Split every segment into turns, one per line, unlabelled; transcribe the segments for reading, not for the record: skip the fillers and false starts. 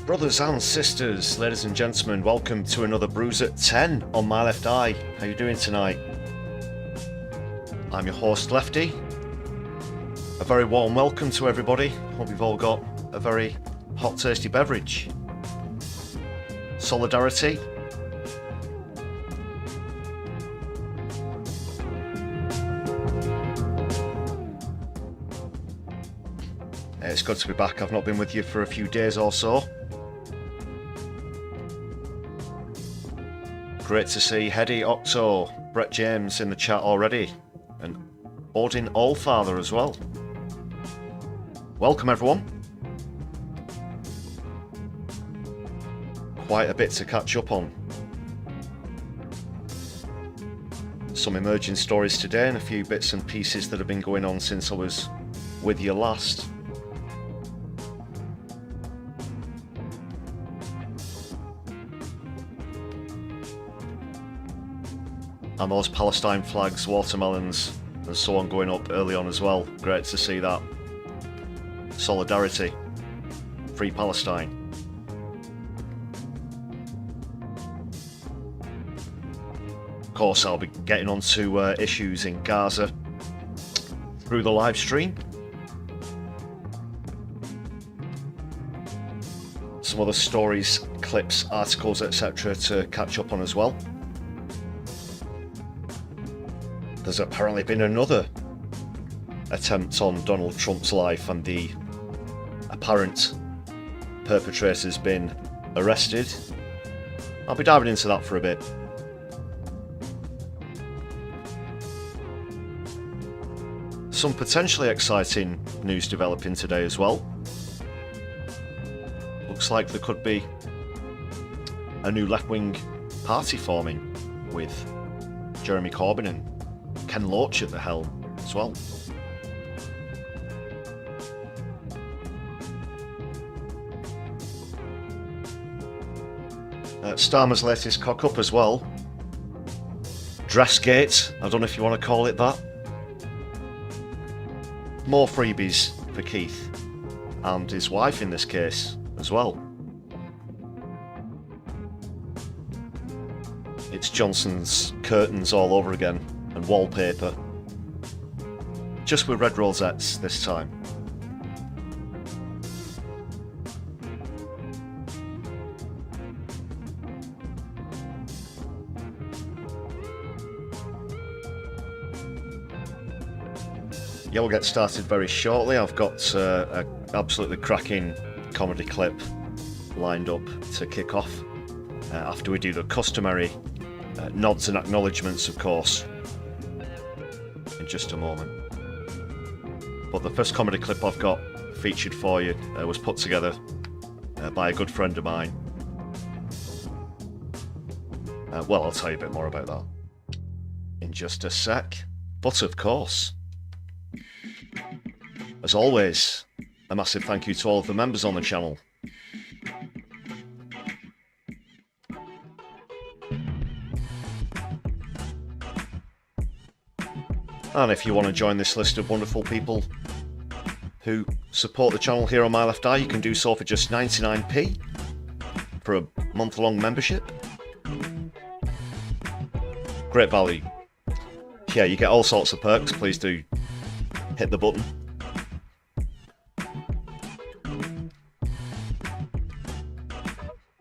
Brothers and sisters, ladies and gentlemen, welcome to another Brews at 10 on my left eye. How you doing tonight? I'm your host Lefty. A very warm welcome to everybody. Hope you've all got a very hot tasty beverage. Solidari-Tea. It's good to be back. I've not been with you for a few days or so. Great to see Heddy, Octo, Brett James in the chat already, and Odin Allfather as well. Welcome everyone. Quite a bit to catch up on. Some emerging stories today and a few bits and pieces that have been going on since I was with you last. And those Palestine flags, watermelons, and so on going up early on as well. Great to see that. Solidarity. Free Palestine. Of course, I'll be getting on to issues in Gaza through the live stream. Some other stories, clips, articles, etc. to catch up on as well. There's apparently been another attempt on Donald Trump's life, and the apparent perpetrator's been arrested. I'll be diving into that for a bit. Some potentially exciting news developing today as well. Looks like there could be a new left-wing party forming with Jeremy Corbyn and Ken Loach at the helm as well. Starmer's latest cock up as well. Dressgate, I don't know if you want to call it that. More freebies for Keith and his wife in this case as well. It's Johnson's curtains all over again. And wallpaper, just with red rosettes this time. Yeah, we'll get started very shortly. I've got an absolutely cracking comedy clip lined up to kick off after we do the customary nods and acknowledgements, of course, in just a moment. But the first comedy clip I've got featured for you was put together by a good friend of mine. Well, I'll tell you a bit more about that in just a sec. But of course, as always, a massive thank you to all of the members on the channel. And if you want to join this list of wonderful people who support the channel here on my left eye, you can do so for just 99p for a month-long membership. Great value. Yeah, you get all sorts of perks. Please do hit the button.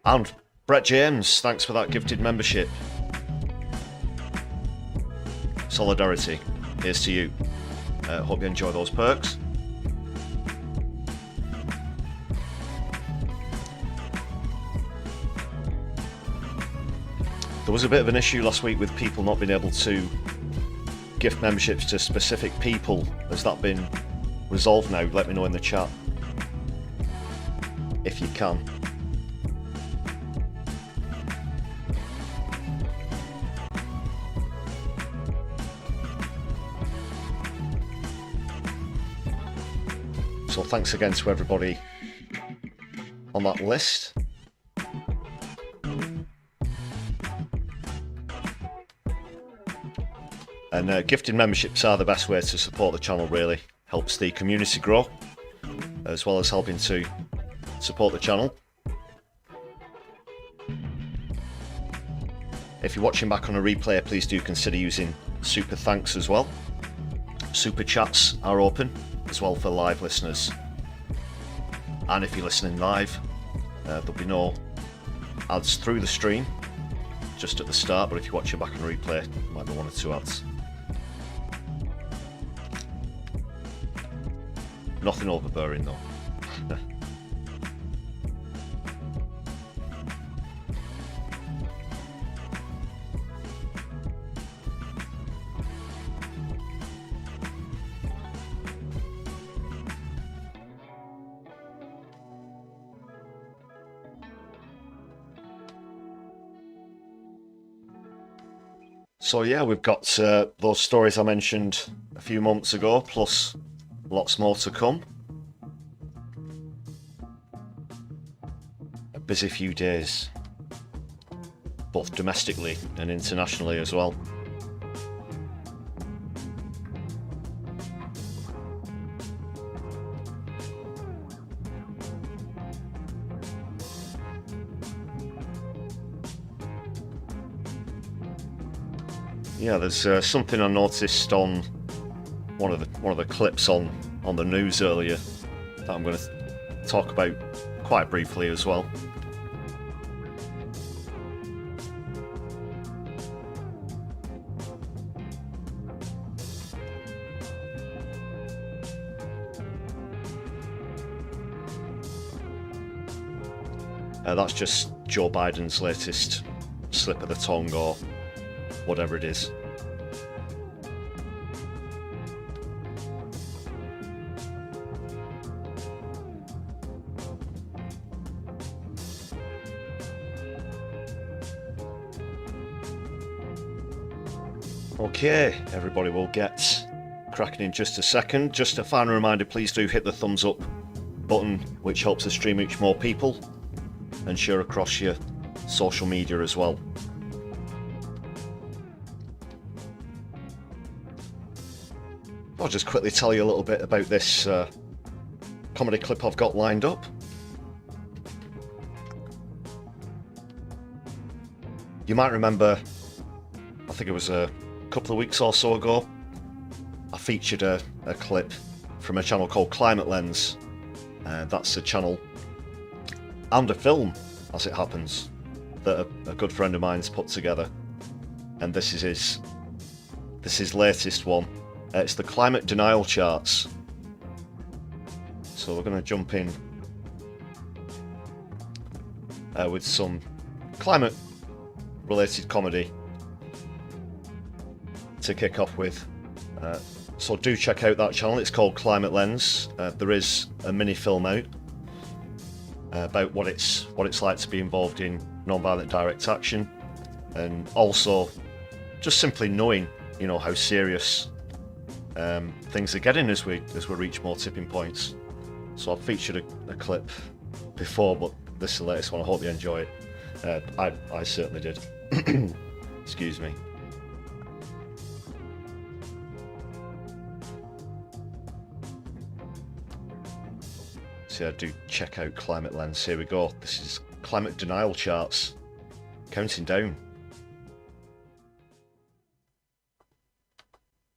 And Brett James, thanks for that gifted membership. Solidarity. Here's to you. Hope you enjoy those perks. There was a bit of an issue last week with people not being able to gift memberships to specific people. Has that been resolved now? Let me know in the chat if you can. So thanks again to everybody on that list. And gifted memberships are the best way to support the channel, really. Helps the community grow, as well as helping to support the channel. If you're watching back on a replay, please do consider using super thanks as well. Super chats are open as well for live listeners. And if you're listening live, there'll be no ads through the stream, just at the start, but if you're watching back on a replay, there might be 1 or 2 ads. Nothing overbearing though. So yeah, we've got those stories I mentioned a few months ago, plus lots more to come. A busy few days, both domestically and internationally as well. Yeah, there's something I noticed on one of the clips on the news earlier that I'm going to talk about quite briefly as well. That's just Joe Biden's latest slip of the tongue or whatever it is. Okay, everybody, will get cracking in just a second. Just a final reminder, please do hit the thumbs up button, which helps the stream reach more people, and share across your social media as well. I'll just quickly tell you a little bit about this comedy clip I've got lined up. You might remember, I think it was a couple of weeks or so ago, I featured a clip from a channel called Climate Lens. That's a channel and a film, as it happens, that a good friend of mine's put together. And this is his latest one. It's the climate denial charts. So we're going to jump in with some climate related comedy to kick off with. So do check out that channel. It's called Climate Lens. There is a mini film out about what it's like to be involved in non-violent direct action, and also just simply knowing, you know, how serious things are getting as we reach more tipping points. So I've featured a clip before, but this is the latest one. I hope you enjoy it. I certainly did. Excuse me. So yeah, do check out Climate Lens. Here we go. This is climate denial charts, counting down.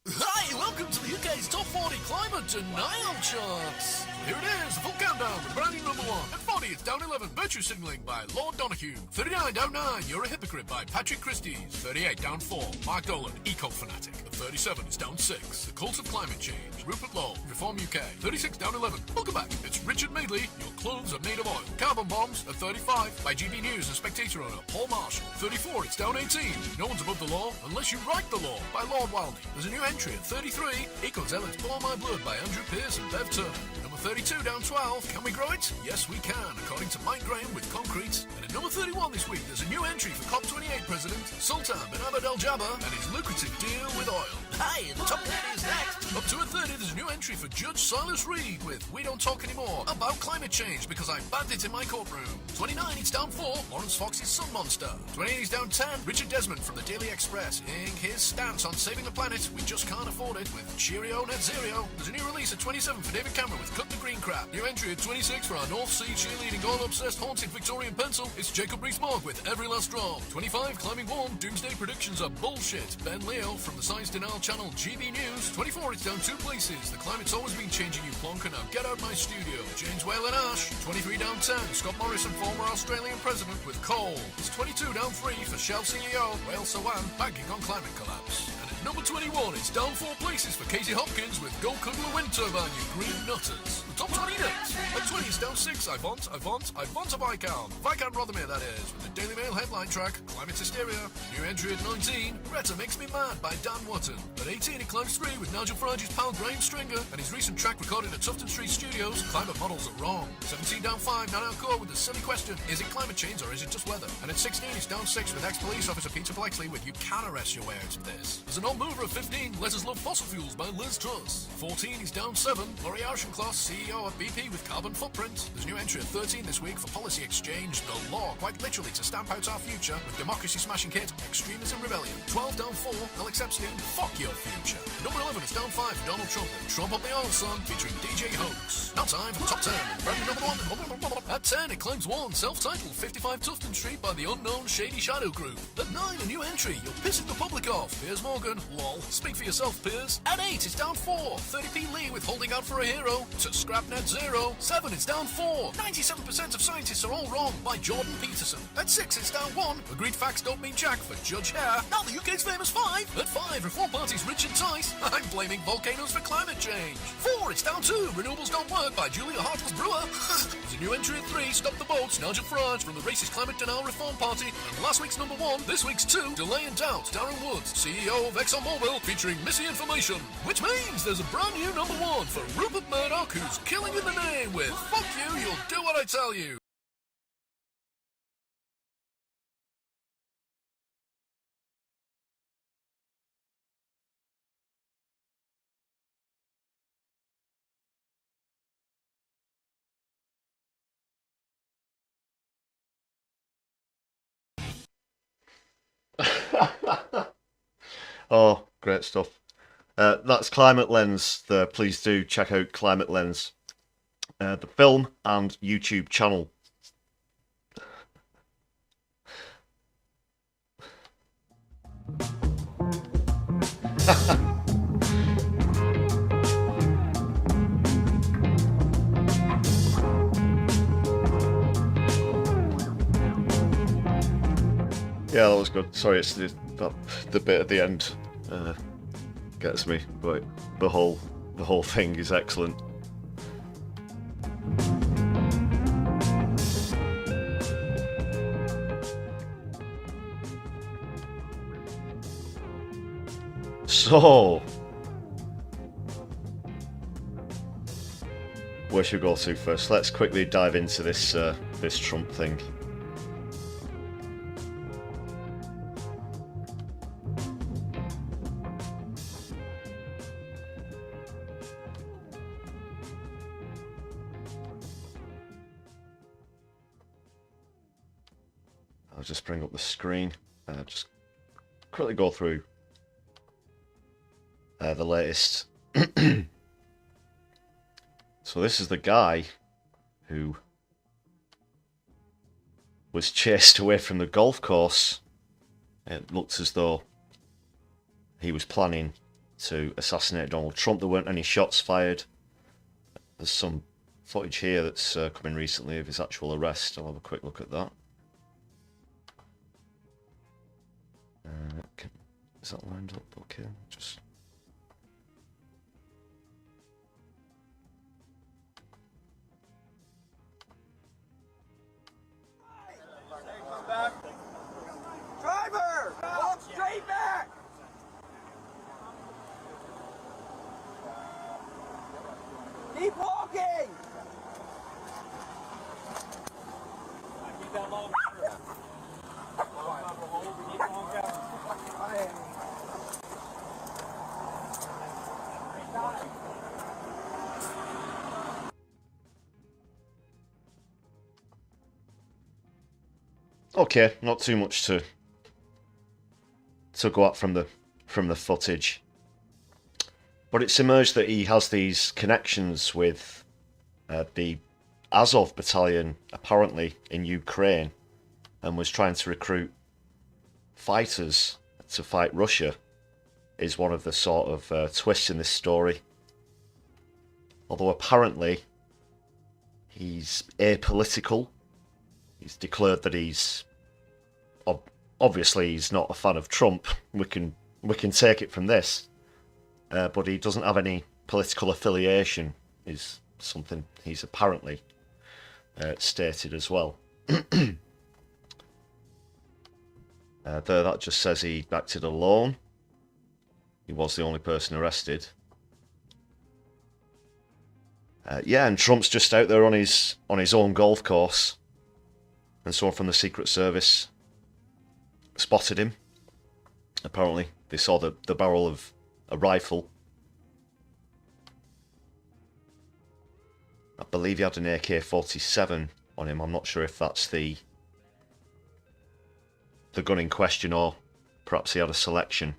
Hi, welcome to the UK's Top 40 Climate Denial Charts. Here it is, the full countdown with brand new number 1. At 40, it's Down 11, Virtue Signalling by Lord Donahue. 39, Down 9, You're a Hypocrite by Patrick Christys. 38, Down 4, Mark Dolan, Eco Fanatic. At 37, it's Down 6, The Cult of Climate Change, Rupert Lowe, Reform UK. 36, Down 11, welcome back, it's Richard Madeley, Your Clothes Are Made of Oil. Carbon Bombs. At 35, by GB News and Spectator owner Paul Marshall. 34, it's Down 18, No One's Above the Law Unless You Write the Law by Lord Wilding. There's a new entry at 33, Eco Zealots Pour My Blood by Andrew Pearce and Bev Turner. Number 32, Down 12, Can We Grow It? Yes, we can, according to Mike Graham with Concrete. And at number 31 this week, there's a new entry for COP28 President Sultan bin Abd Al Jabbar and his lucrative deal with oil. Hi, the top 30 is next. Up to a 30, there's a new entry for Judge Silas Reed with We Don't Talk Anymore about climate change because I banned it in my courtroom. 29, it's Down 4, Lawrence Fox's Sun Monster. 28 is Down 10, Richard Desmond from the Daily Express, in his stance on saving the planet, we just can't afford it, with Cheerio Net Zero. There's a new release at 27 for David Cameron with Cut the Green Crap. New entry at 26 for our North Sea cheerleading, oil-obsessed, haunted Victorian pencil, It's Jacob Rees-Mogg with Every Last Drop. 25 climbing 1, doomsday predictions are bullshit. Ben Leo from the Science Denial channel GB News. 24, it's down 2 places. The climate's always been changing, you plonker. Now get out my studio. James Whale and Ash. 23 down 10, Scott Morrison, former Australian president with coal. It's 22 down 3 for Shell CEO, Whale Sawan, banking on climate collapse. And at number 21, it's down 4 places for Casey Hopkins with Go Cuddle a Wind Turbine, you green nutters. The top 20 next. At 20, it's down 6, I want a Viscount. Viscount Rothermere, that is, with the Daily Mail headline track, Climate Hysteria. New entry at 19, Greta Makes Me Mad by Dan Watton. At 18, it climbs 3 with Nigel Farage's pal Graham Stringer and his recent track recorded at Tufton Street Studios, Climate Models Are Wrong. 17 down 5, Nana Core with the silly question, is it climate change or is it just weather? And at 16, it's down 6 with ex-police officer Peter Blexley with You Can Arrest Your Way Out of This. There's an old mover at 15, Let Us Love Fossil Fuels by Liz Truss. 14 is down 7, Laurie Auchincloss, CEO at BP with Carbon Footprint. There's new entry at 13 this week for Policy Exchange, the law, quite literally to stamp out our future with Democracy Smashing Hit, Extremism Rebellion. 12 down 4, Alex Epstein, Fuck Your Future. Number 11 is down 5, Donald Trump, Trump on the Oil Sun, featuring DJ Hoax. Now time for the top 10, brand new number 1. At 10, it claims 1, self-titled 55 Tufton Street by the unknown Shady Shadow Group. At 9, a new entry, You're Pissing the Public Off, Piers Morgan, lol. Speak for yourself, Piers. At 8, it's down 4, 30p Lee with Holding Out for a Hero, to Scrap Net Zero. 7, it's down 4, 97% of scientists are all wrong by Jordan Peterson. At 6, it's down 1, Agreed Facts Don't Mean Jack for Judge Hare. Now the UK's famous 5. At 5, Reform Party's Richard Tice. I'm blaming volcanoes for climate change. 4, it's down 2, Renewables Don't Work by Julia Hartle's Brewer. There's a new entry at 3, Stop the Boats, Nigel Farage from the racist climate denial Reform Party. And last week's number 1, this week's 2, Delay and Doubt, Darren Woods, CEO of ExxonMobil, featuring Missy Information. Which means there's a brand new number 1 for Rupert Murdoch, who's killing in the name with Fuck You, You'll Do What I Tell You.
Oh, great stuff. That's Climate Lens there. Please do check out Climate Lens, the film and YouTube channel. Yeah, that was good. Sorry, it's the bit at the end gets me, but the whole thing is excellent. So, where should we go to first? Let's quickly dive into this this Trump thing. I'll just bring up the screen. Just quickly go through the latest. So this is the guy who was chased away from the golf course. It looked as though he was planning to assassinate Donald Trump. There weren't any shots fired. There's some footage here that's come in recently of his actual arrest. I'll have a quick look at that. Is that lined up? Okay, just...
Driver! Walk straight back! Keep walking! Keep that long.
Okay, not too much to go up from the footage, but it's emerged that he has these connections with the Azov battalion, apparently in Ukraine, and was trying to recruit fighters to fight Russia is one of the sort of twists in this story. Although apparently he's apolitical. He's declared that he's obviously he's not a fan of Trump. We can take it from this, but he doesn't have any political affiliation. Is something he's apparently stated as well. There, that just says he acted alone. He was the only person arrested. Yeah, and Trump's just out there on his own golf course, and someone from the Secret Service spotted him. Apparently, they saw the barrel of a rifle. I believe he had an AK-47 on him. I'm not sure if that's the gun in question, or perhaps he had a selection.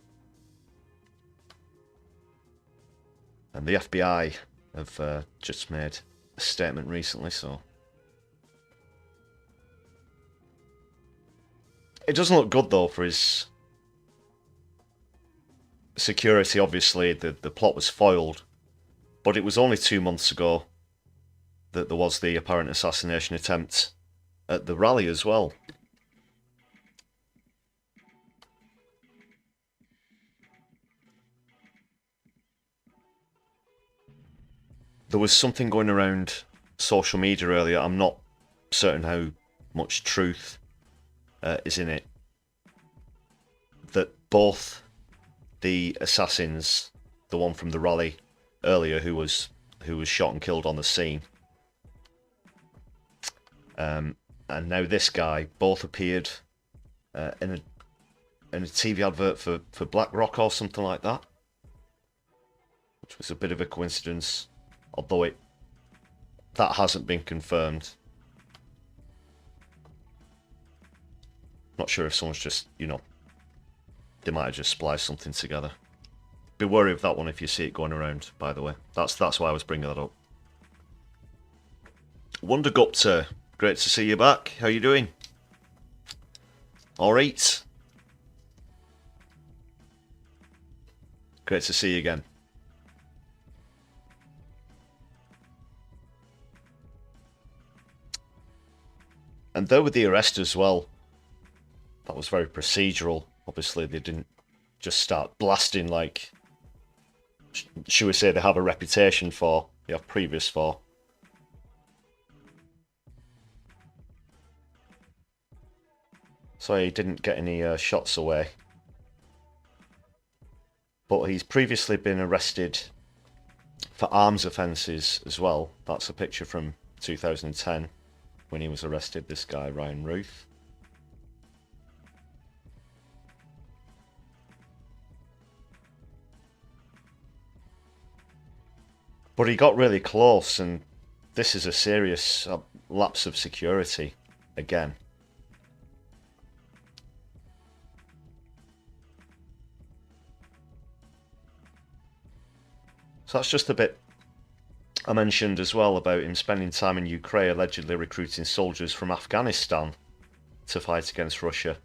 And the FBI have just made a statement recently, so it doesn't look good though for his security. Obviously, the plot was foiled, but it was only 2 months ago that there was the apparent assassination attempt at the rally as well. There was something going around social media earlier. I'm not certain how much truth is in it. That both the assassins, the one from the rally earlier who was shot and killed on the scene, and now this guy, both appeared in a TV advert for BlackRock or something like that, which was a bit of a coincidence. Although that hasn't been confirmed. Not sure if someone's just, they might have just spliced something together. Be wary of that one if you see it going around, by the way. That's why I was bringing that up. Wonder Gupta, great to see you back. How you doing? Alright. Great to see you again. And there with the arrest as well, that was very procedural. Obviously, they didn't just start blasting like, should we say, they have a reputation for, they have previous for. So he didn't get any shots away. But he's previously been arrested for arms offences as well. That's a picture from 2010. When he was arrested, this guy, Ryan Ruth. But he got really close, and this is a serious lapse of security again. So that's just a bit I mentioned as well about him spending time in Ukraine, allegedly recruiting soldiers from Afghanistan to fight against Russia.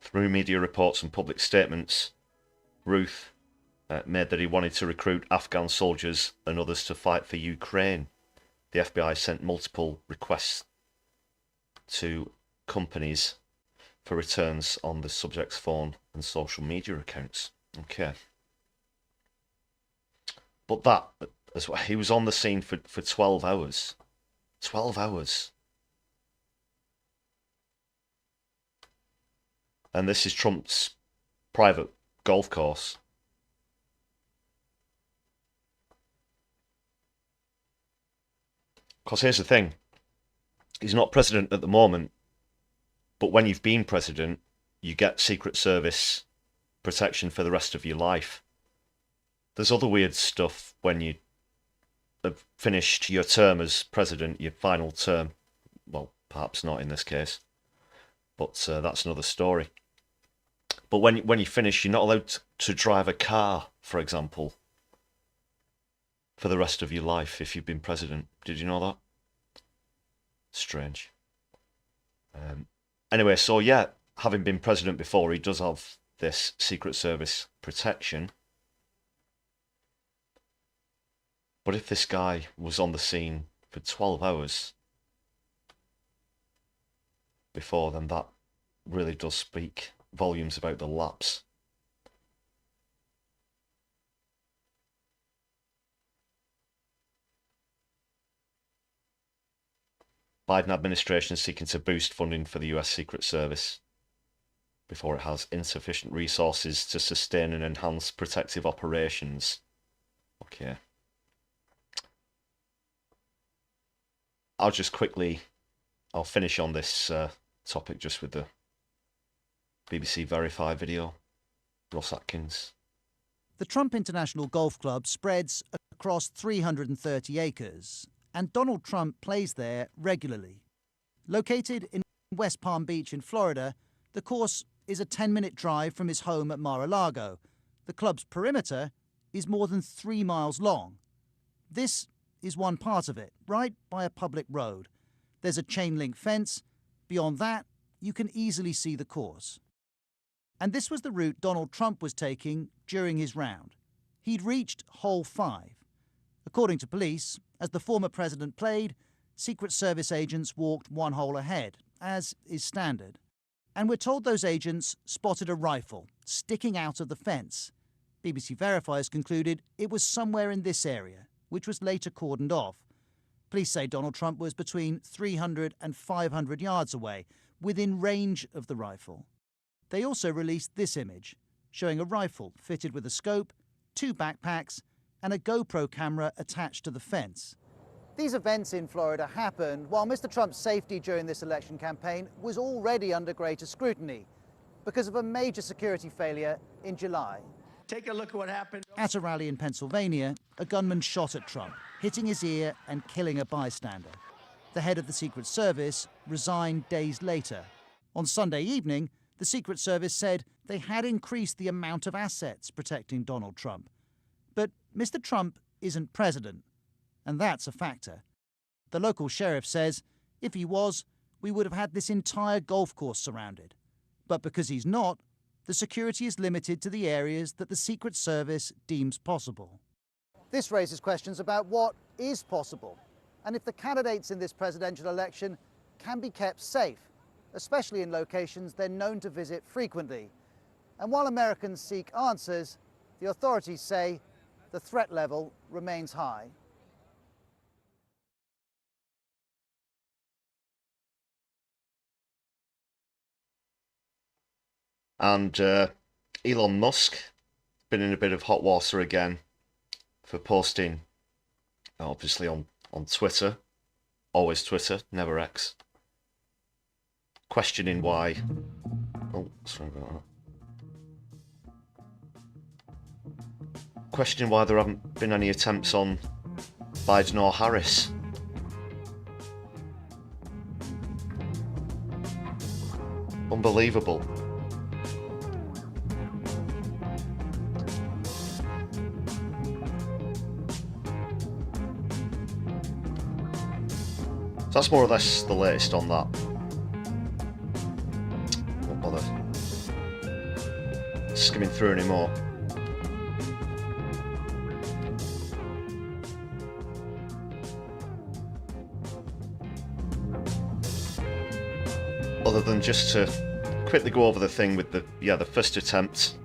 Through media reports and public statements, Ruth made that he wanted to recruit Afghan soldiers and others to fight for Ukraine. The FBI sent multiple requests to companies for returns on the subject's phone and social media accounts. Okay. But that, as well, he was on the scene for 12 hours. 12 hours. And this is Trump's private golf course. Because here's the thing. He's not president at the moment. But when you've been president, you get Secret Service protection for the rest of your life. There's other weird stuff when you have finished your term as president, your final term. Well, perhaps not in this case. But that's another story. But when you finish, you're not allowed to drive a car, for example, for the rest of your life if you've been president. Did you know that? Strange. Anyway, so yeah, having been president before, he does have this Secret Service protection. But if this guy was on the scene for 12 hours before, then that really does speak volumes about the lapse. Biden administration is seeking to boost funding for the US Secret Service before it has insufficient resources to sustain and enhance protective operations. Okay. I'll finish on this topic just with the BBC Verify video. Ross Atkins.
The Trump International Golf Club spreads across 330 acres, and Donald Trump plays there regularly. Located in West Palm Beach in Florida, the course is a 10-minute drive from his home at Mar-a-Lago. The club's perimeter is more than 3 miles long. This is one part of it, right by a public road. There's a chain-link fence. Beyond that, you can easily see the course. And this was the route Donald Trump was taking during his round. He'd reached hole 5. According to police, as the former president played, Secret Service agents walked one hole ahead, as is standard. And we're told those agents spotted a rifle sticking out of the fence. BBC verifiers concluded it was somewhere in this area, which was later cordoned off. Police say Donald Trump was between 300 and 500 yards away, within range of the rifle. They also released this image, showing a rifle fitted with a scope, 2 backpacks, and a GoPro camera attached to the fence. These events in Florida happened while Mr. Trump's safety during this election campaign was already under greater scrutiny because of a major security failure in July.
Take a look at what happened.
At a rally in Pennsylvania, a gunman shot at Trump, hitting his ear and killing a bystander. The head of the Secret Service resigned days later. On Sunday evening, the Secret Service said they had increased the amount of assets protecting Donald Trump. But Mr. Trump isn't president, and that's a factor. The local sheriff says if he was, we would have had this entire golf course surrounded. But because he's not, the security is limited to the areas that the Secret Service deems possible. This raises questions about what is possible, and if the candidates in this presidential election can be kept safe, especially in locations they're known to visit frequently. And while Americans seek answers, the authorities say the threat level remains high.
And Elon Musk been in a bit of hot water again for posting, obviously on Twitter, always Twitter, never X, questioning why. Oh, sorry about that. Questioning why there haven't been any attempts on Biden or Harris. Unbelievable. So that's more or less the latest on that. Won't bother skimming through anymore. Other than just to quickly go over the thing with the first attempt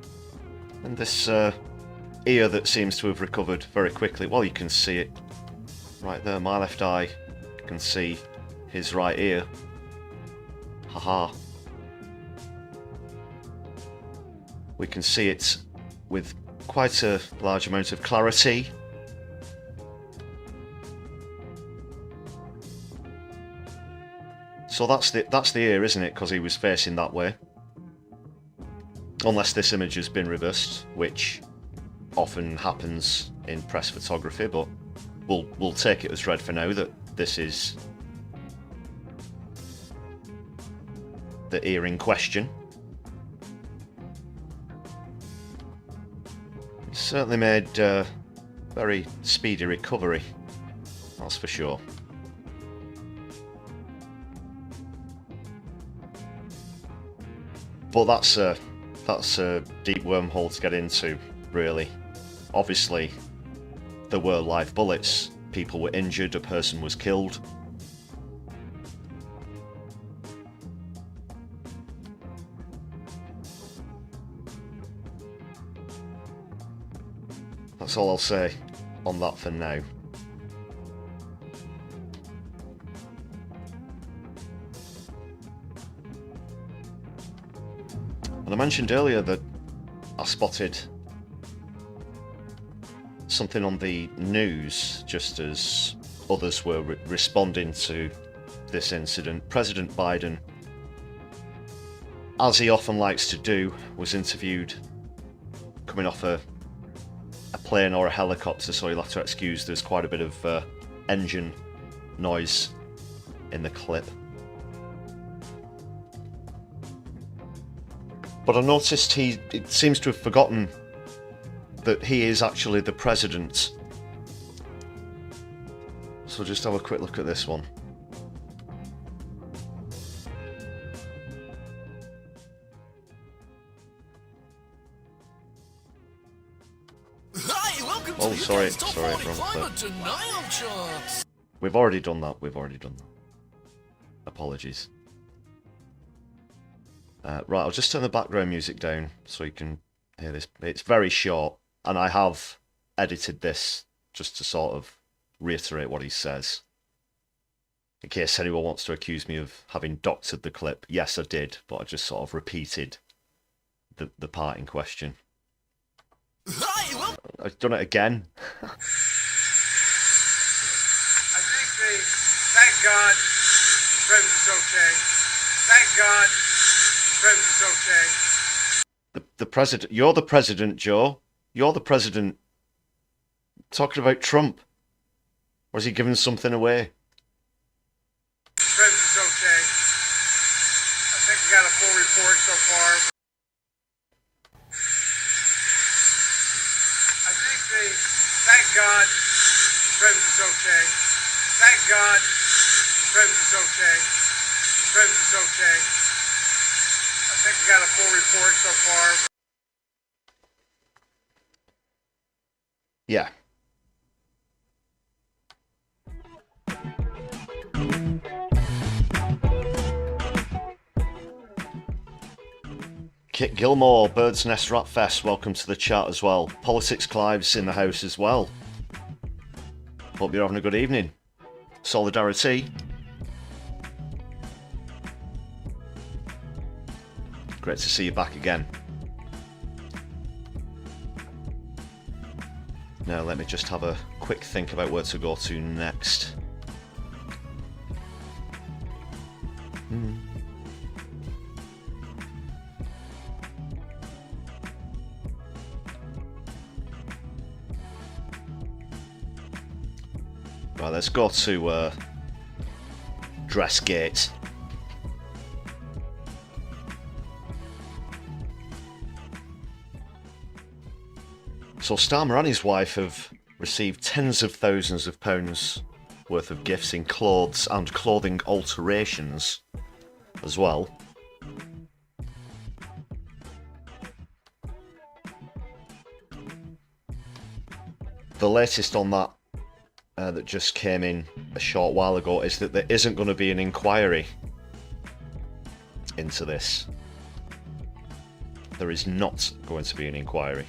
and this ear that seems to have recovered very quickly. Well, you can see it right there. My left eye can see his right ear. Haha. We can see it with quite a large amount of clarity. So that's the ear, isn't it? Because he was facing that way. Unless this image has been reversed, which often happens in press photography, but we'll take it as read for now that this is the ear in question. He certainly made very speedy recovery, that's for sure. But that's a deep wormhole to get into, really. Obviously, there were live bullets, people were injured, a person was killed. That's all I'll say on that for now. And I mentioned earlier that I spotted something on the news just as others were responding to this incident. President Biden, as he often likes to do, was interviewed coming off a plane or a helicopter, so you'll have to excuse there's quite a bit of engine noise in the clip. But I noticed he seems to have forgotten that he is actually the president. So just have a quick look at this one.
Hi, welcome to
Oh,
the
sorry,
UK's Top
sorry,
40
wrong
Climate
clip.
Denial Charts.
We've already done that. Apologies. Right, I'll just turn the background music down so you can hear this. It's very short, and I have edited this just to sort of reiterate what he says. In case anyone wants to accuse me of having doctored the clip, yes, I did, but I just sort of repeated the part in question.
Hi,
I've done it again.
I think thank God, the president's okay. Thank God, the president's okay.
The president, you're the president, Joe. You're the president. Talking about Trump. Or is he giving something away?
The president's okay. I think we got a full report so far. I think thank God, the president's okay. Thank God, the president's okay. The president's okay. I think we got a full report so far.
Yeah. Kit Gilmore, Bird's Nest Rat Fest, welcome to the chat as well. Politics Clive's in the house as well. Hope you're having a good evening. Solidari-Tea. Great to see you back again. Now let me just have a quick think about where to go to next. Right, let's go to Dressgate. So Starmer and his wife have received tens of thousands of pounds worth of gifts in clothes and clothing alterations as well. The latest on that that just came in a short while ago is that there isn't going to be an inquiry into this. There is not going to be an inquiry.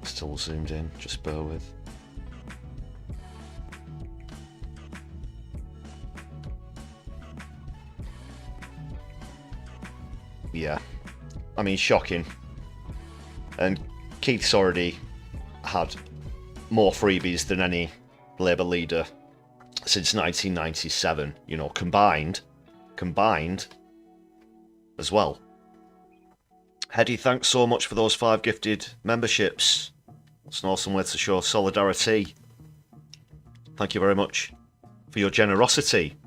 Still zoomed in, just bear with. Yeah, I mean, shocking. And Keith's already had more freebies than any Labour leader since 1997, you know, combined as well. Hedy, thanks so much for those 5 gifted memberships. It's an awesome way to show solidarity. Thank you very much for your generosity.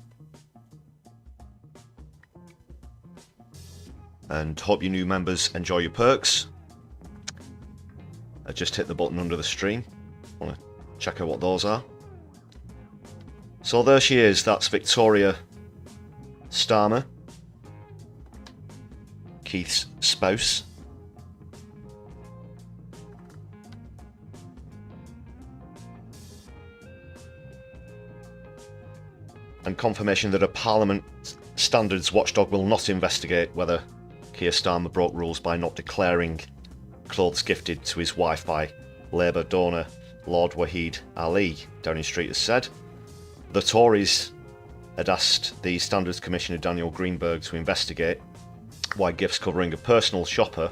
And hope you new members enjoy your perks. I just hit the button under the stream. Want to check out what those are. So there she is, that's Victoria Starmer, Keith's spouse. And confirmation that a Parliament standards watchdog will not investigate whether Keir Starmer broke rules by not declaring clothes gifted to his wife by Labour donor Lord Wahid Ali, Downing Street has said. The Tories had asked the Standards Commissioner Daniel Greenberg to investigate why gifts covering a personal shopper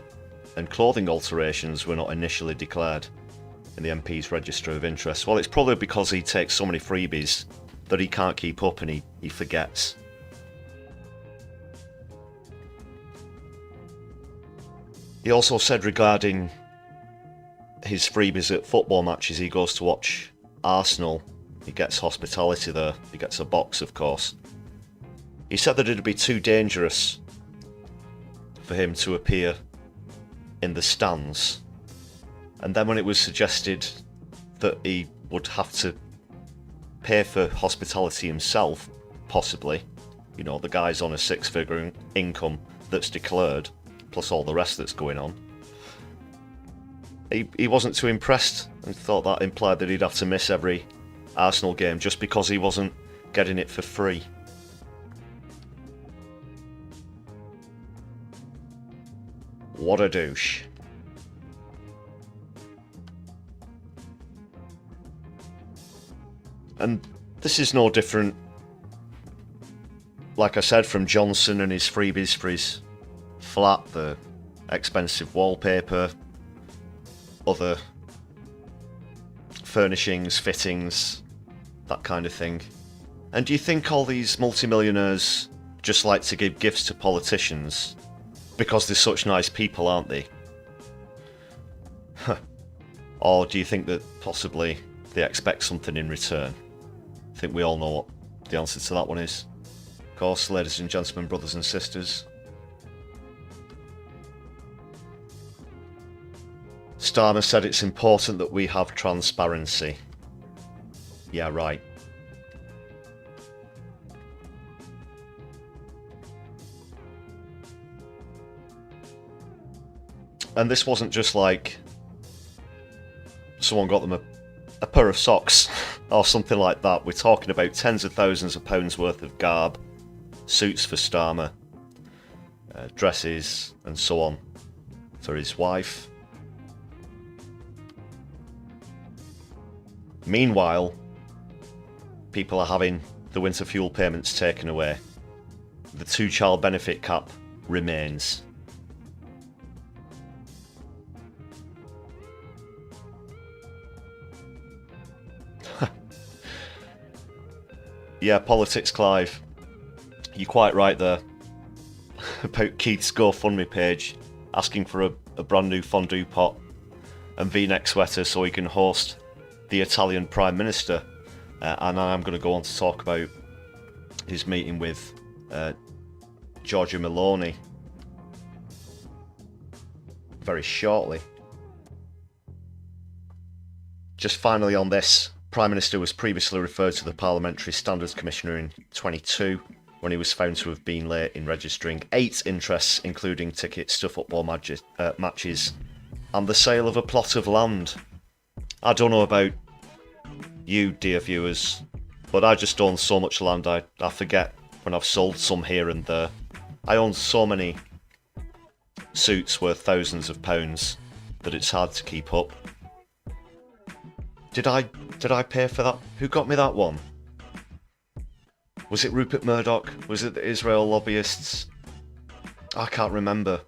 and clothing alterations were not initially declared in the MP's Register of Interest. Well, it's probably because he takes so many freebies that he can't keep up and he forgets. He also said regarding his freebies at football matches, he goes to watch Arsenal. He gets hospitality there. He gets a box, of course. He said that it'd be too dangerous for him to appear in the stands. And then when it was suggested that he would have to pay for hospitality himself, possibly, you know, the guy's on a six-figure income that's declared, plus all the rest that's going on, he wasn't too impressed and thought that implied that he'd have to miss every Arsenal game just because he wasn't getting it for free. What a douche. And this is no different, like I said, from Johnson and his freebies for his flat, the expensive wallpaper, other furnishings, fittings, that kind of thing. And do you think all these multimillionaires just like to give gifts to politicians because they're such nice people, aren't they? Or do you think that possibly they expect something in return? I think we all know what the answer to that one is. Of course, ladies and gentlemen, brothers and sisters. Starmer said it's important that we have transparency. Yeah, right. And this wasn't just like someone got them a pair of socks or something like that. We're talking about tens of thousands of pounds worth of garb, suits for Starmer, dresses and so on for his wife. Meanwhile, people are having the winter fuel payments taken away. The 2-child benefit cap remains. Yeah, politics, Clive. You're quite right there about Keith's GoFundMe page asking for a brand new fondue pot and V-neck sweater so he can host the Italian Prime Minister. And I'm going to go on to talk about his meeting with Giorgia Meloni very shortly. Just finally on this, Prime Minister was previously referred to the Parliamentary Standards Commissioner in 2022 when he was found to have been late in registering 8 interests, including tickets to football matches and the sale of a plot of land. I don't know about you, dear viewers, but I just own so much land I forget when I've sold some here and there. I own so many suits worth thousands of pounds that it's hard to keep up. Did I pay for that? Who got me that one? Was it Rupert Murdoch? Was it the Israel lobbyists? I can't remember.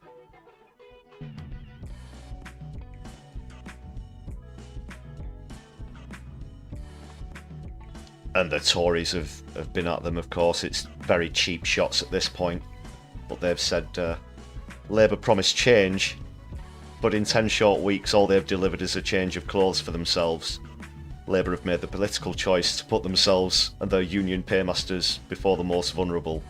And the Tories have been at them, of course. It's very cheap shots at this point. But they've said Labour promised change, but in 10 short weeks all they've delivered is a change of clothes for themselves. Labour have made the political choice to put themselves and their union paymasters before the most vulnerable.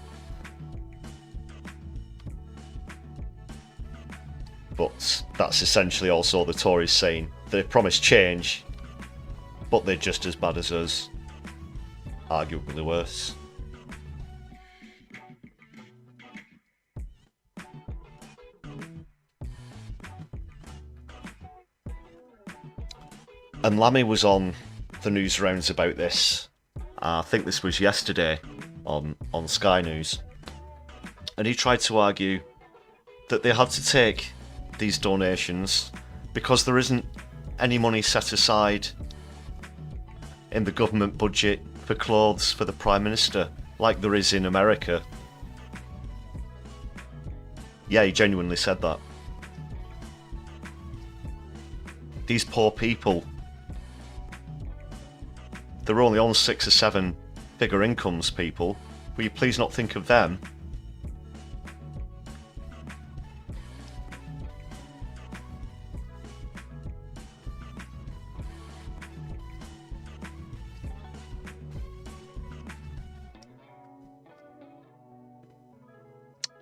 But that's essentially also the Tories saying they promised change, but they're just as bad as us, arguably worse. And Lammy was on the news rounds about this. I think this was yesterday on Sky News. And he tried to argue that they had to take these donations because there isn't any money set aside in the government budget for clothes for the Prime Minister like there is in America. Yeah, he genuinely said that. These poor people, they're only on 6 or 7 figure incomes, people. Will you please not think of them?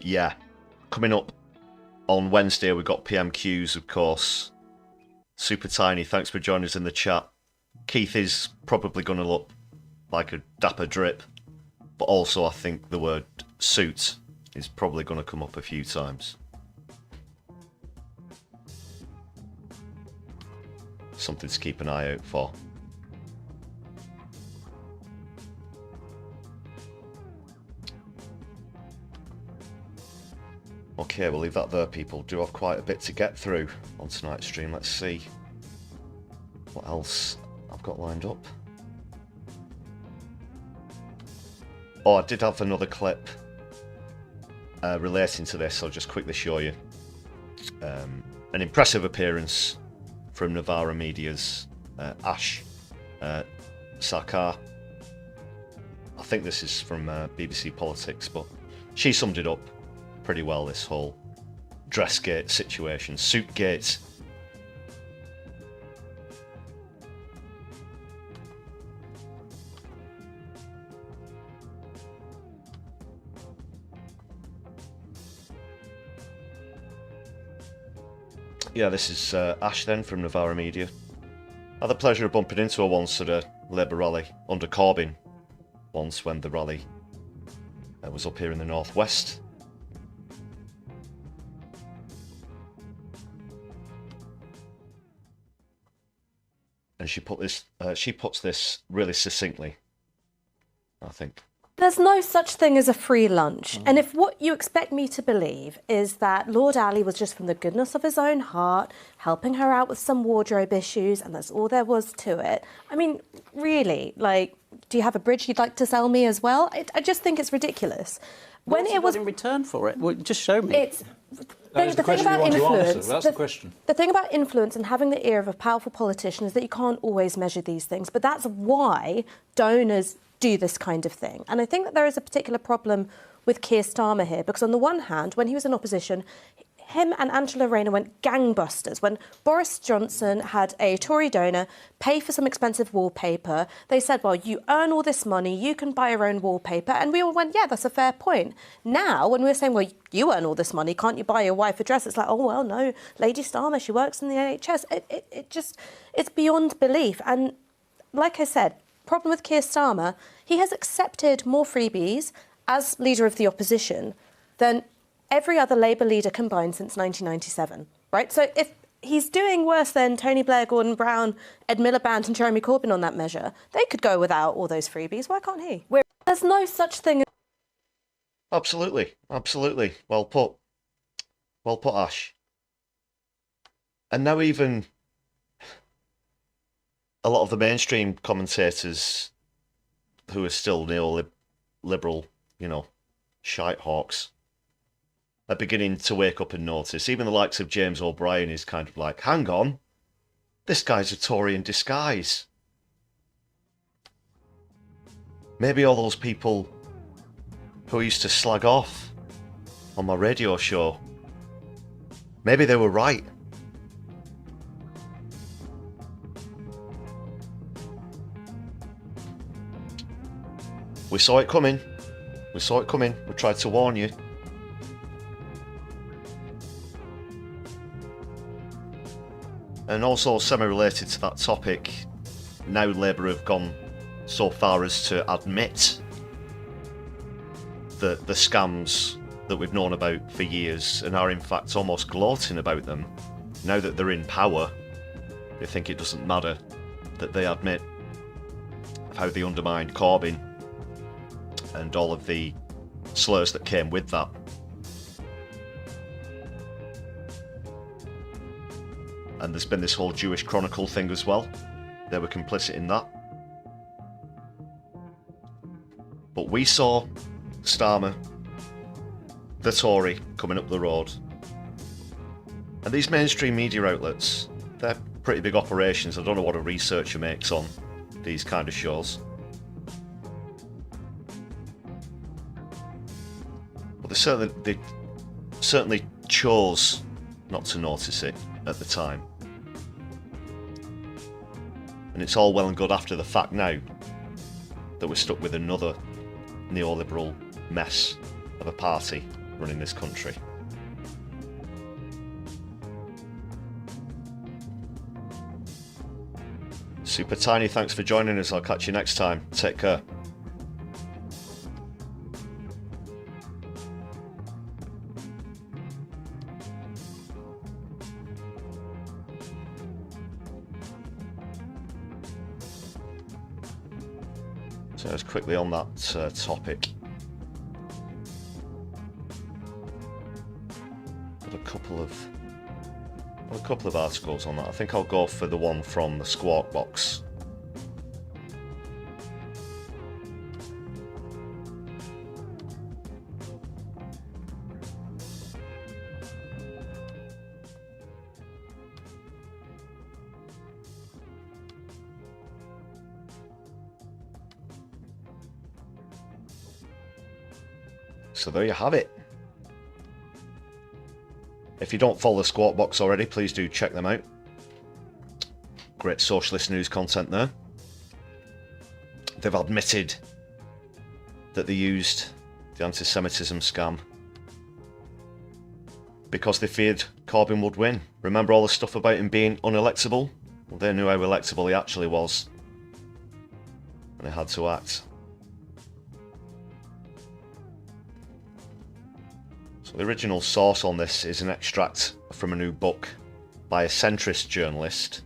Yeah, coming up on Wednesday we've got PMQs, of course. Super Tiny, thanks for joining us in the chat. Keith is probably going to look like a dapper drip, but also I think the word suit is probably going to come up a few times. Something to keep an eye out for. Okay, we'll leave that there, people. Do have quite a bit to get through on tonight's stream. Let's see what else I've got lined up. Oh, I did have another clip relating to this. I'll just quickly show you. An impressive appearance from Novara Media's Ash Sarkar. I think this is from BBC Politics, but she summed it up pretty well, this whole Dressgate situation, Suitgate. Yeah, this is Ash then from Novara Media. I had the pleasure of bumping into her once at a Labour rally under Corbyn, once when the rally was up here in the northwest. And she puts this really succinctly, I think.
There's no such thing as a free lunch. And if what you expect me to believe is that Lord Ali was just from the goodness of his own heart, helping her out with some wardrobe issues, and that's all there was to it. I mean, really, like, do you have a bridge you'd like to sell me as well? I just think it's ridiculous.
When it was in return for it, well, just show me.
It's the thing about influence. That's the question. The thing about influence and having the ear of a powerful politician is that you can't always measure these things. But that's why donors do this kind of thing. And I think that there is a particular problem with Keir Starmer here, because on the one hand, when he was in opposition, him and Angela Rayner went gangbusters. When Boris Johnson had a Tory donor pay for some expensive wallpaper, they said, well, you earn all this money, you can buy your own wallpaper. And we all went, yeah, that's a fair point. Now, when we're saying, well, you earn all this money, can't you buy your wife a dress? It's like, oh, well, no, Lady Starmer, she works in the NHS. It's beyond belief. And like I said, problem with Keir Starmer, he has accepted more freebies as leader of the opposition than every other Labour leader combined since 1997, right? So if he's doing worse than Tony Blair, Gordon Brown, Ed Miliband and Jeremy Corbyn on that measure, they could go without all those freebies. Why can't he? There's no such thing as...
Absolutely, absolutely. Well put. Well put, Ash. And now even a lot of the mainstream commentators who are still neo-liberal, you know, shite hawks, are beginning to wake up and notice. Even the likes of James O'Brien is kind of like, hang on, this guy's a Tory in disguise. Maybe all those people who used to slag off on my radio show, maybe they were right. We saw it coming. We saw it coming. We tried to warn you. And also semi-related to that topic, now Labour have gone so far as to admit the scams that we've known about for years and are in fact almost gloating about them. Now that they're in power, they think it doesn't matter that they admit how they undermined Corbyn and all of the slurs that came with that. And there's been this whole Jewish Chronicle thing as well. They were complicit in that. But we saw Starmer, the Tory, coming up the road. And these mainstream media outlets, they're pretty big operations. I don't know what a researcher makes on these kind of shows. But they certainly chose not to notice it at the time. And it's all well and good after the fact now that we're stuck with another neoliberal mess of a party running this country. Super Tiny, thanks for joining us. I'll catch you next time. Take care. So just quickly on that topic. Got a couple of articles on that. I think I'll go for the one from the Skwawk box. So there you have it. If you don't follow the Skwawk box already, please do check them out. Great socialist news content there. They've admitted that they used the anti-Semitism scam because they feared Corbyn would win. Remember all the stuff about him being unelectable? Well, they knew how electable he actually was. And they had to act. The original source on this is an extract from a new book by a centrist journalist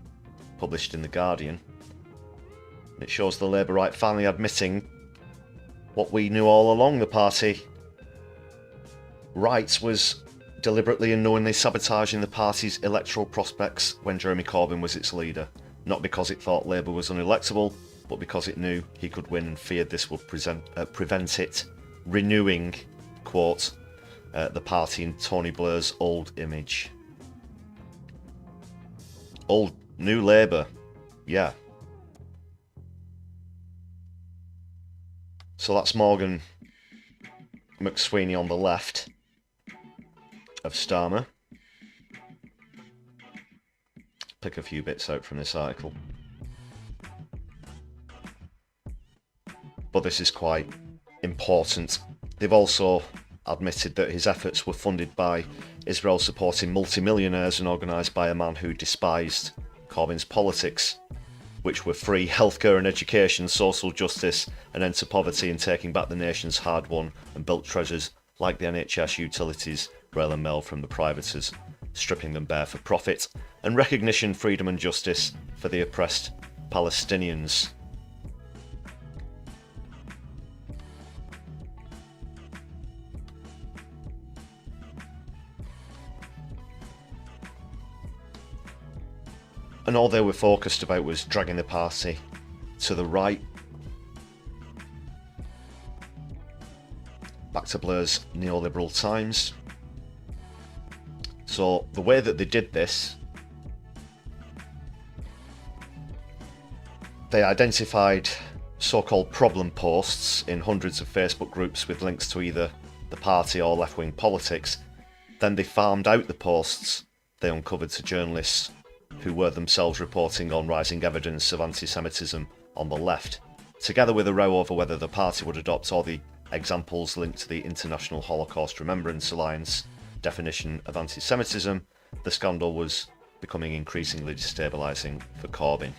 published in The Guardian. It shows the Labour right finally admitting what we knew all along. The party right was deliberately and knowingly sabotaging the party's electoral prospects when Jeremy Corbyn was its leader. Not because it thought Labour was unelectable, but because it knew he could win and feared this would prevent it renewing, quote, the party in Tony Blair's old image. Old New Labour, yeah. So that's Morgan McSweeney on the left of Starmer. Pick a few bits out from this article. But this is quite important. They've also admitted that his efforts were funded by Israel supporting multimillionaires and organised by a man who despised Corbyn's politics, which were free healthcare and education, social justice, an end to poverty and taking back the nation's hard-won and built treasures like the NHS, utilities, rail and mail from the privates, stripping them bare for profit, and recognition, freedom and justice for the oppressed Palestinians. And all they were focused about was dragging the party to the right. Back to Blair's neoliberal times. So the way that they did this, they identified so-called problem posts in hundreds of Facebook groups with links to either the party or left-wing politics. Then they farmed out the posts they uncovered to journalists who were themselves reporting on rising evidence of anti-Semitism on the left, together with a row over whether the party would adopt all the examples linked to the International Holocaust Remembrance Alliance definition of anti-Semitism. The scandal was becoming increasingly destabilising for Corbyn.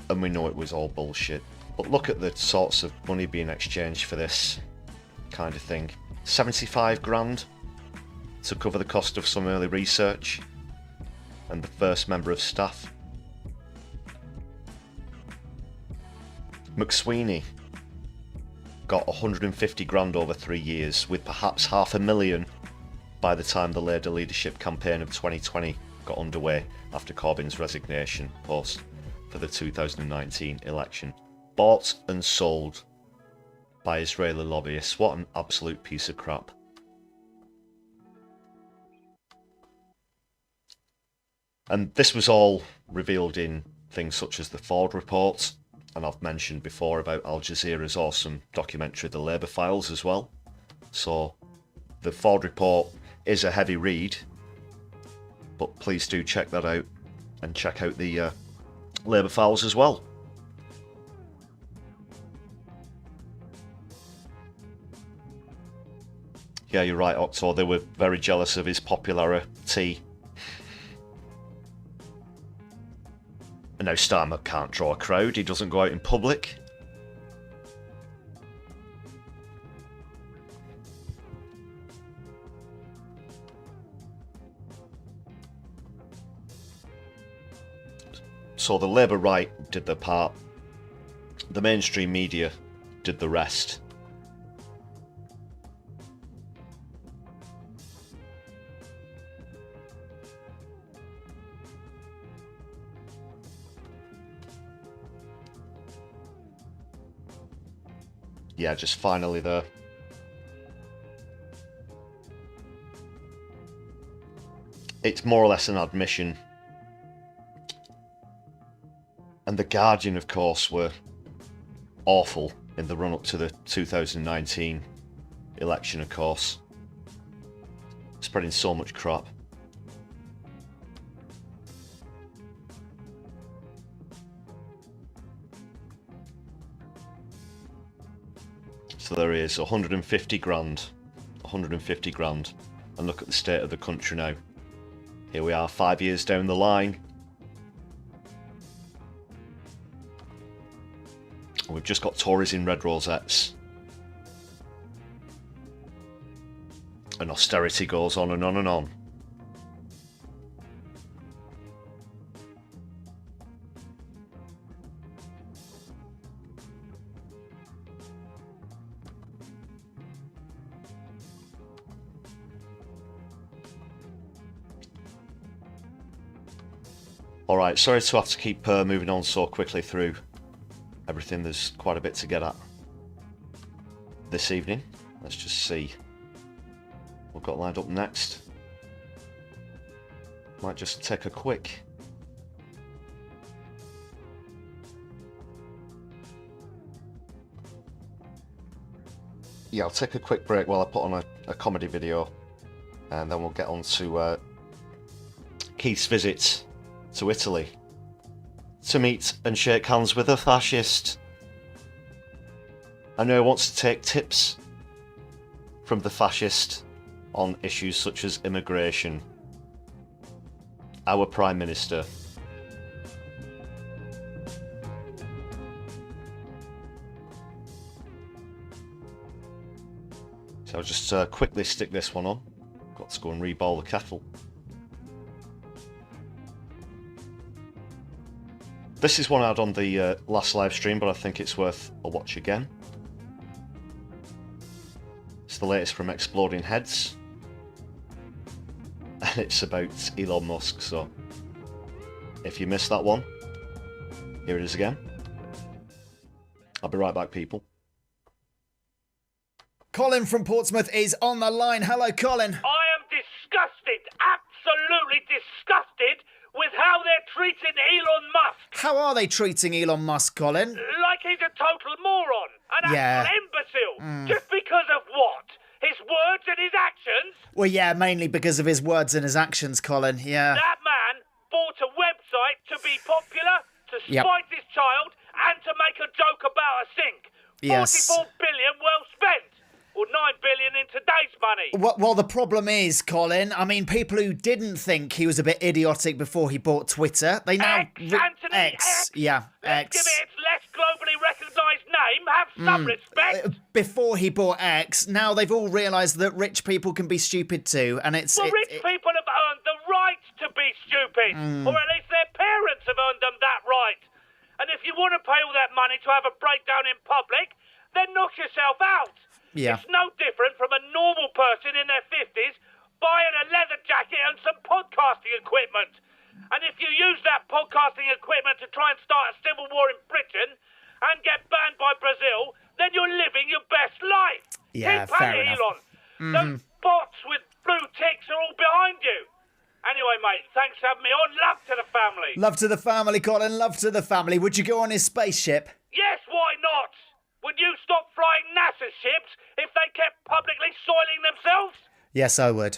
And we know it was all bullshit. But look at the sorts of money being exchanged for this kind of thing. 75 grand to cover the cost of some early research and the first member of staff. McSweeney got 150 grand over 3 years, with perhaps $500,000 by the time the Labour leadership campaign of 2020 got underway after Corbyn's resignation post for the 2019 election. Bought and sold by Israeli lobbyists. What an absolute piece of crap. And this was all revealed in things such as the Ford report, and I've mentioned before about Al Jazeera's awesome documentary, The Labour Files, as well. So the Ford report is a heavy read, but please do check that out, and check out the Labour Files as well. Yeah, you're right, Octo. They were very jealous of his popularity. And now Starmer can't draw a crowd. He doesn't go out in public. So the Labour right did their part. The mainstream media did the rest. Yeah, just finally there. It's more or less an admission. And The Guardian, of course, were awful in the run-up to the 2019 election, of course. Spreading so much crap. So there he is, 150 grand. 150 grand. And look at the state of the country now. Here we are, 5 years down the line. We've just got Tories in red rosettes. And austerity goes on and on and on. Alright, sorry to have to keep moving on so quickly through everything. There's quite a bit to get at this evening. Let's just see what we've got lined up next. Might just take a quick I'll take a quick break while I put on a comedy video, and then we'll get on to Keith's visit to Italy to meet and shake hands with a fascist. I know he wants to take tips from the fascist on issues such as immigration. Our Prime Minister. So I'll just quickly stick this one on. Got to go and re-boil the kettle. This is one I had on the last live stream, but I think it's worth a watch again. It's the latest from Exploding Heads. And it's about Elon Musk, so if you missed that one, here it is again. I'll be right back, people.
Colin from Portsmouth is on the line. Hello, Colin.
I am disgusted, absolutely disgusted, with how they're treating Elon Musk.
How are they treating Elon Musk, Colin?
Like he's a total moron, an actual imbecile. Just because of what? His words and his actions?
Well, yeah, mainly because of his words and his actions, Colin, yeah.
That man bought a website to be popular, to spite his child, and to make a joke about a sink.
Yes.
44 billion well spent. Well, in today's money.
Well, the problem is, Colin, I mean, people who didn't think he was a bit idiotic before he bought Twitter, they now...
Anthony, X.
Yeah,
Let's
X.
give it its less globally recognised name. Have some respect.
Before he bought X, now they've all realised that rich people can be stupid too, and it's...
Well, rich people have earned the right to be stupid, or at least their parents have earned them that right. And if you want to pay all that money to have a breakdown in public, then knock yourself out.
Yeah.
It's no different from a normal person in their 50s buying a leather jacket and some podcasting equipment. And if you use that podcasting equipment to try and start a civil war in Britain and get banned by Brazil, then you're living your best life.
Yeah,
Keep
fair
at it,
enough.
Elon. Those bots with blue ticks are all behind you. Anyway, mate, thanks for having me on. Love to the family.
Love to the family, Colin. Love to the family. Would you go on his spaceship?
Yes, why not? Would you stop flying NASA ships if they kept publicly soiling themselves?
Yes, I would.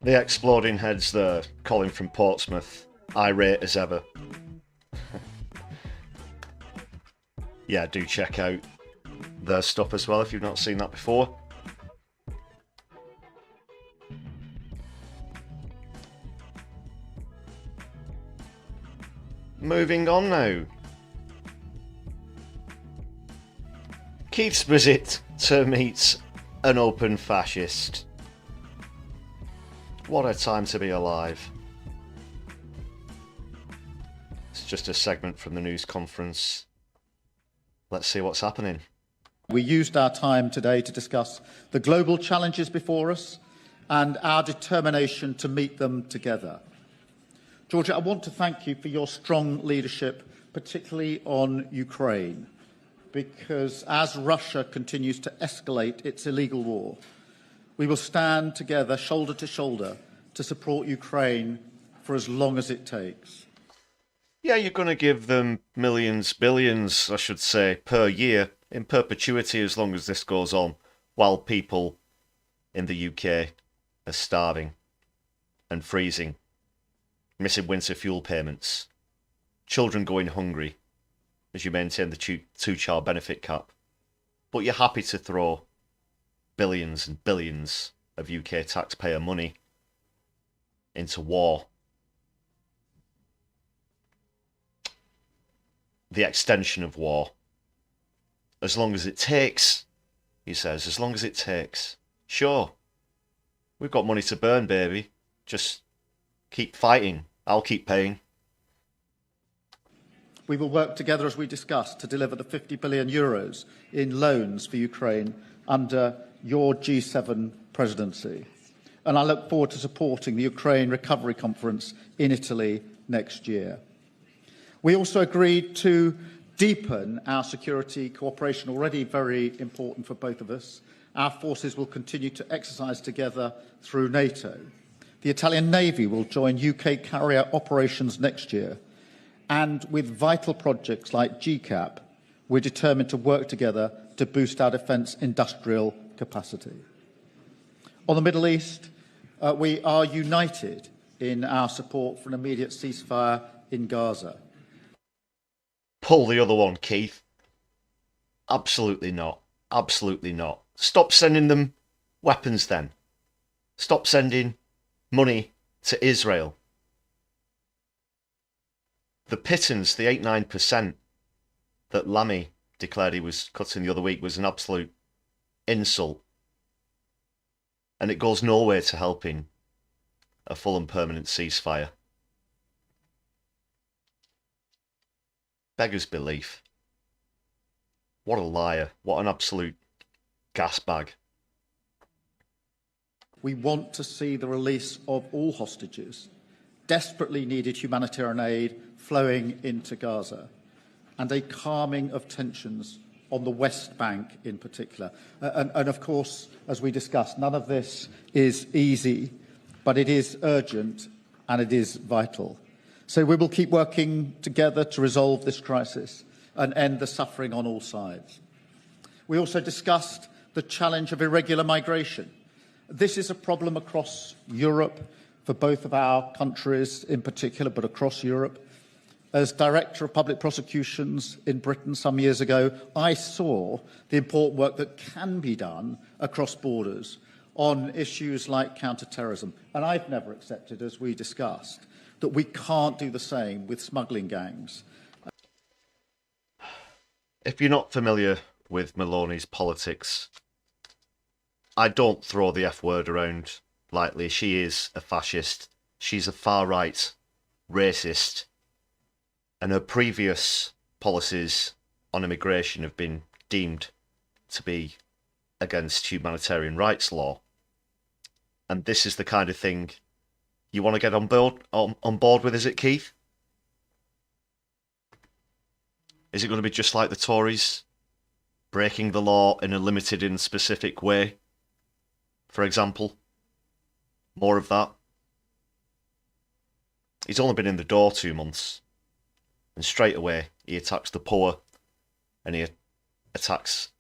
The exploding heads there, Colin from Portsmouth, irate as ever. Yeah, do check out their stuff as well if you've not seen that before. Moving on now. Keith's visit to meet an open fascist. What a time to be alive. It's just a segment from the news conference. Let's see what's happening.
We used our time today to discuss the global challenges before us and our determination to meet them together. Georgia, I want to thank you for your strong leadership, particularly on Ukraine, because as Russia continues to escalate its illegal war, we will stand together, shoulder to shoulder, to support Ukraine for as long as it takes.
Yeah, you're going to give them millions, billions, I should say, per year in perpetuity as long as this goes on, while people in the UK are starving and freezing, missing winter fuel payments, children going hungry as you maintain the two-child benefit cap. But you're happy to throw billions and billions of UK taxpayer money into war. The extension of war. As long as it takes, he says, as long as it takes. Sure, we've got money to burn, baby. Just keep fighting. I'll keep paying.
We will work together, as we discussed, to deliver the €50 billion in loans for Ukraine under your G7 presidency. And I look forward to supporting the Ukraine Recovery Conference in Italy next year. We also agreed to deepen our security cooperation, already very important for both of us. Our forces will continue to exercise together through NATO. The Italian Navy will join UK carrier operations next year. And with vital projects like GCAP, we're determined to work together to boost our defence industrial capacity. On the Middle East, we are united in our support for an immediate ceasefire in Gaza.
Pull the other one, Keith. Absolutely not. Absolutely not. Stop sending them weapons then. Stop sending money to Israel. The pittance, the 8-9% that Lammy declared he was cutting the other week was an absolute insult. And it goes nowhere to helping a full and permanent ceasefire. Beggars belief. What a liar. What an absolute gasbag.
We want to see the release of all hostages, desperately needed humanitarian aid flowing into Gaza, and a calming of tensions on the West Bank in particular. And of course, as we discussed, none of this is easy, but it is urgent and it is vital. So we will keep working together to resolve this crisis and end the suffering on all sides. We also discussed the challenge of irregular migration. This is a problem across Europe, for both of our countries in particular, but across Europe. As Director of Public Prosecutions in Britain some years ago, I saw the important work that can be done across borders on issues like counter-terrorism. And I've never accepted, as we discussed, that we can't do the same with smuggling gangs.
If you're not familiar with Maloney's politics, I don't throw the F word around lightly. She is a fascist. She's a far-right racist. And her previous policies on immigration have been deemed to be against humanitarian rights law. And this is the kind of thing you want to get on board with, is it, Keith? Is it going to be just like the Tories, breaking the law in a limited and specific way? For example, more of that. He's only been in the door 2 months, and straight away he attacks the poor and he attacks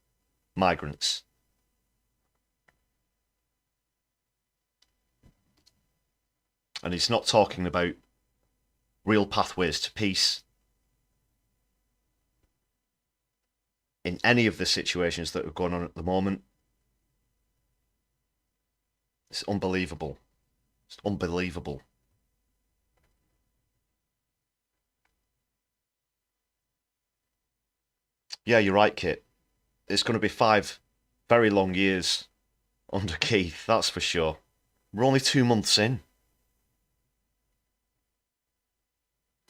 migrants. And he's not talking about real pathways to peace in any of the situations that are going on at the moment. It's unbelievable. It's unbelievable. Yeah, you're right, Kit. It's going to be 5 very long years under Keith, that's for sure. We're only 2 months in.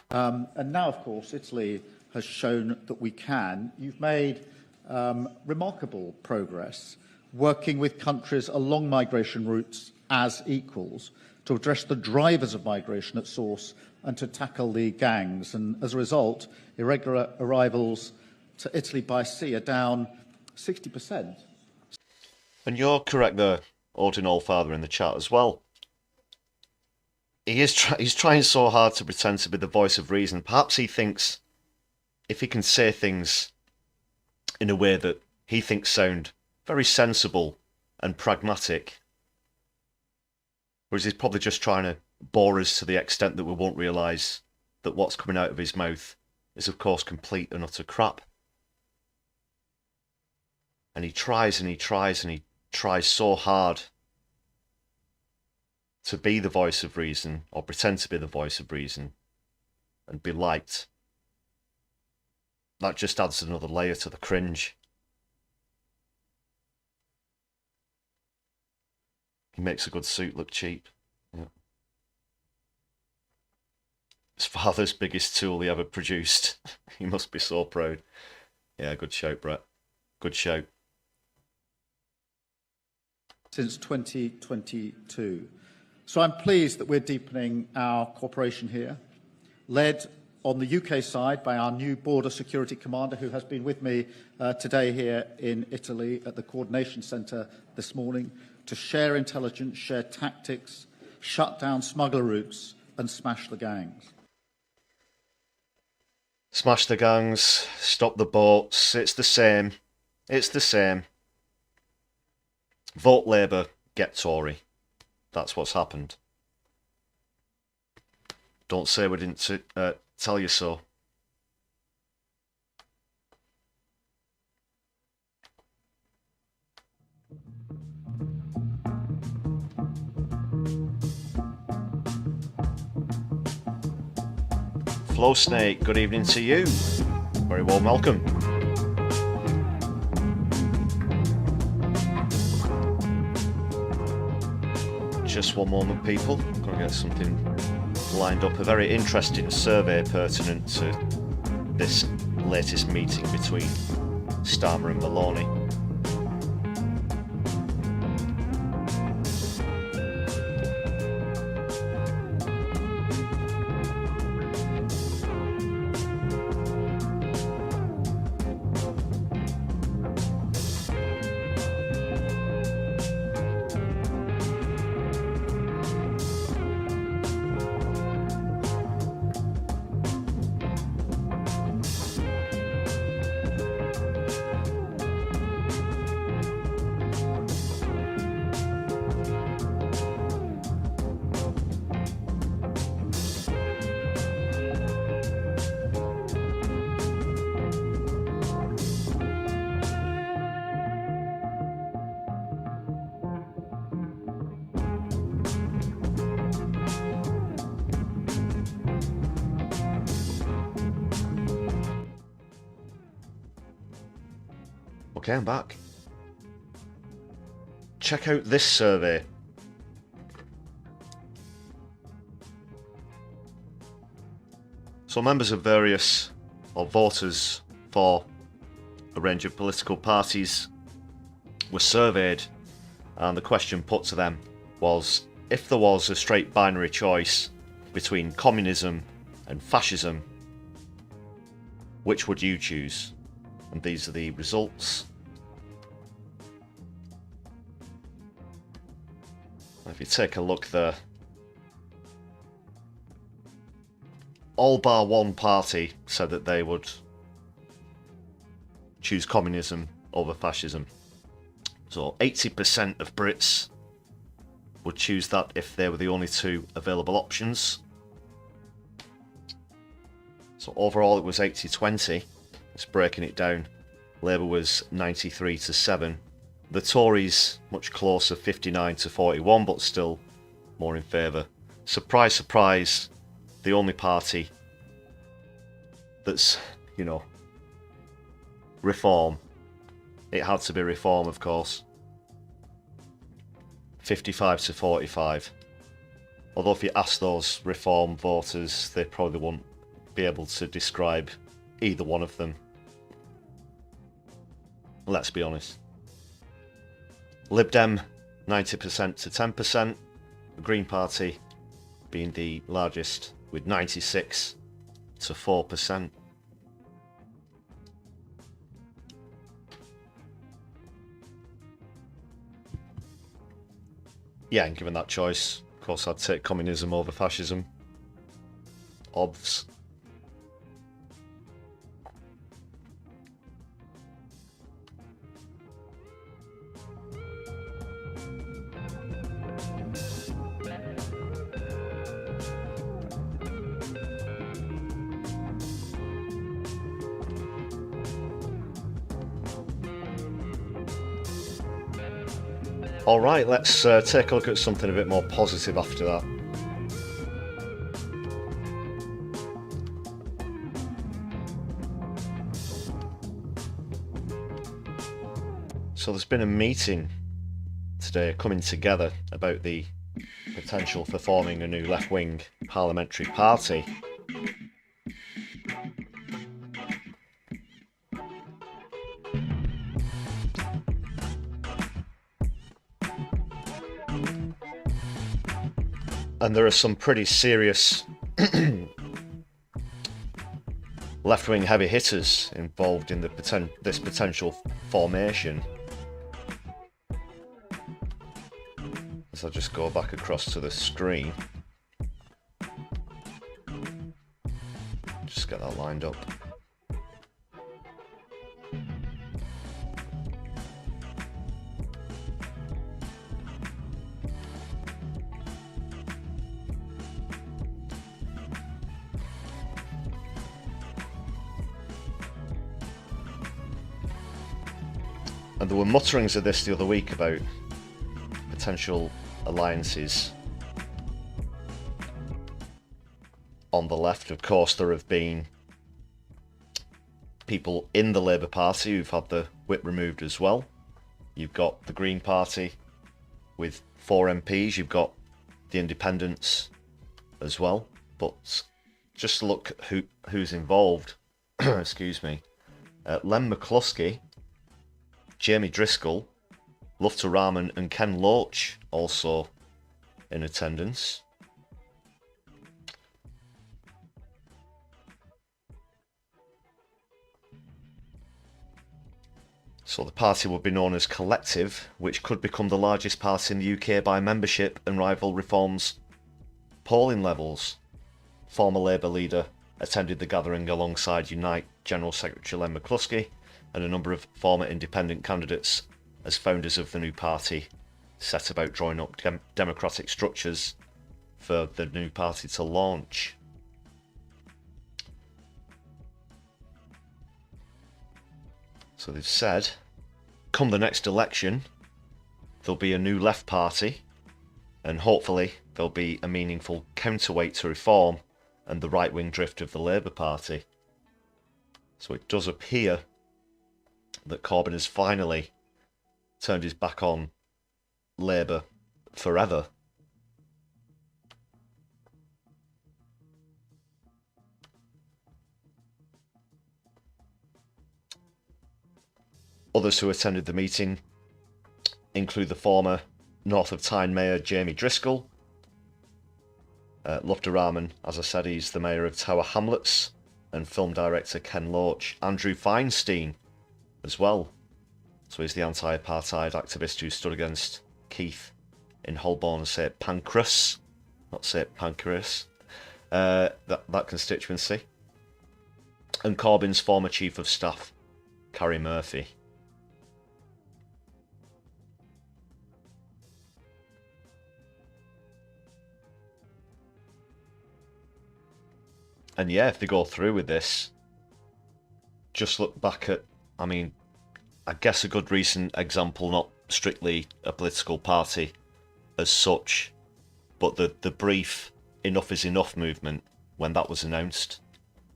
And now, of course, Italy has shown that we can. You've made remarkable progress working with countries along migration routes as equals to address the drivers of migration at source and to tackle the gangs. And as a result, irregular arrivals to Italy by sea are down 60%.
And you're correct there, Odin Allfather, in the chat as well. He's trying so hard to pretend to be the voice of reason. Perhaps he thinks if he can say things in a way that he thinks sound very sensible and pragmatic, whereas he's probably just trying to bore us to the extent that we won't realise that what's coming out of his mouth is, of course, complete and utter crap. And he tries and he tries and he tries so hard to be the voice of reason, or pretend to be the voice of reason, and be liked. That just adds another layer to the cringe. He makes a good suit look cheap. Yeah. His father's biggest tool he ever produced. He must be so proud. Yeah, good shout, Brett. Good shout.
Since 2022. So I'm pleased that we're deepening our cooperation here, led on the UK side by our new Border Security Commander, who has been with me today here in Italy at the Coordination Centre this morning, to share intelligence, share tactics, shut down smuggler routes and smash the gangs.
Smash the gangs, stop the boats, it's the same. It's the same. Vote Labour, get Tory. That's what's happened. Don't say we didn't tell you so. Flow Snake, good evening to you. Very warm welcome. Just one moment, people. I'm going to get something lined up. A very interesting survey pertinent to this latest meeting between Starmer and Maloney. Okay, I'm back. Check out this survey. So members of various, or voters for a range of political parties were surveyed, and the question put to them was, if there was a straight binary choice between communism and fascism, which would you choose? And these are the results. If you take a look there, all bar one party said that they would choose communism over fascism. So 80% of Brits would choose that if they were the only two available options. So overall it was 80-20. It's breaking it down. Labour was 93-7. The Tories much closer, 59-41, but still more in favour. Surprise, surprise, the only party that's, you know, reform. It had to be reform, of course. 55-45. Although if you ask those reform voters, they probably won't be able to describe either one of them. Let's be honest. Lib Dem 90%-10%. The Green Party being the largest with 96-4%. Yeah, and given that choice, of course I'd take communism over fascism. Obvs. Alright, let's take a look at something a bit more positive after that. So there's been a meeting today coming together about the potential for forming a new left-wing parliamentary party. And there are some pretty serious left-wing heavy hitters involved in this potential formation. As I just go back across to the screen. Just get that lined up. And there were mutterings of this the other week about potential alliances on the left. Of course, there have been people in the Labour Party who've had the whip removed as well. You've got the Green Party with 4 MPs. You've got the Independents as well. But just look who's involved. Excuse me. Len McCluskey, Jamie Driscoll, Lufter Rahman and Ken Loach also in attendance. So the party would be known as Collective, which could become the largest party in the UK by membership and rival Reform's polling levels. Former Labour leader attended the gathering alongside Unite General Secretary Len McCluskey and a number of former independent candidates as founders of the new party set about drawing up democratic structures for the new party to launch. So they've said, come the next election, there'll be a new left party, and hopefully there'll be a meaningful counterweight to reform and the right-wing drift of the Labour Party. So it does appear that Corbyn has finally turned his back on Labour forever. Others who attended the meeting include the former North of Tyne Mayor Jamie Driscoll, Lefty, as I said, he's the mayor of Tower Hamlets, and film director Ken Loach, Andrew Feinstein as well. So he's the anti-apartheid activist who stood against Keith in Holborn and St Pancras, not St Pancras, that constituency. And Corbyn's former chief of staff, Carrie Murphy. And yeah, if they go through with this, just look back at, I mean, I guess a good recent example, not strictly a political party as such, but the brief Enough is Enough movement, when that was announced,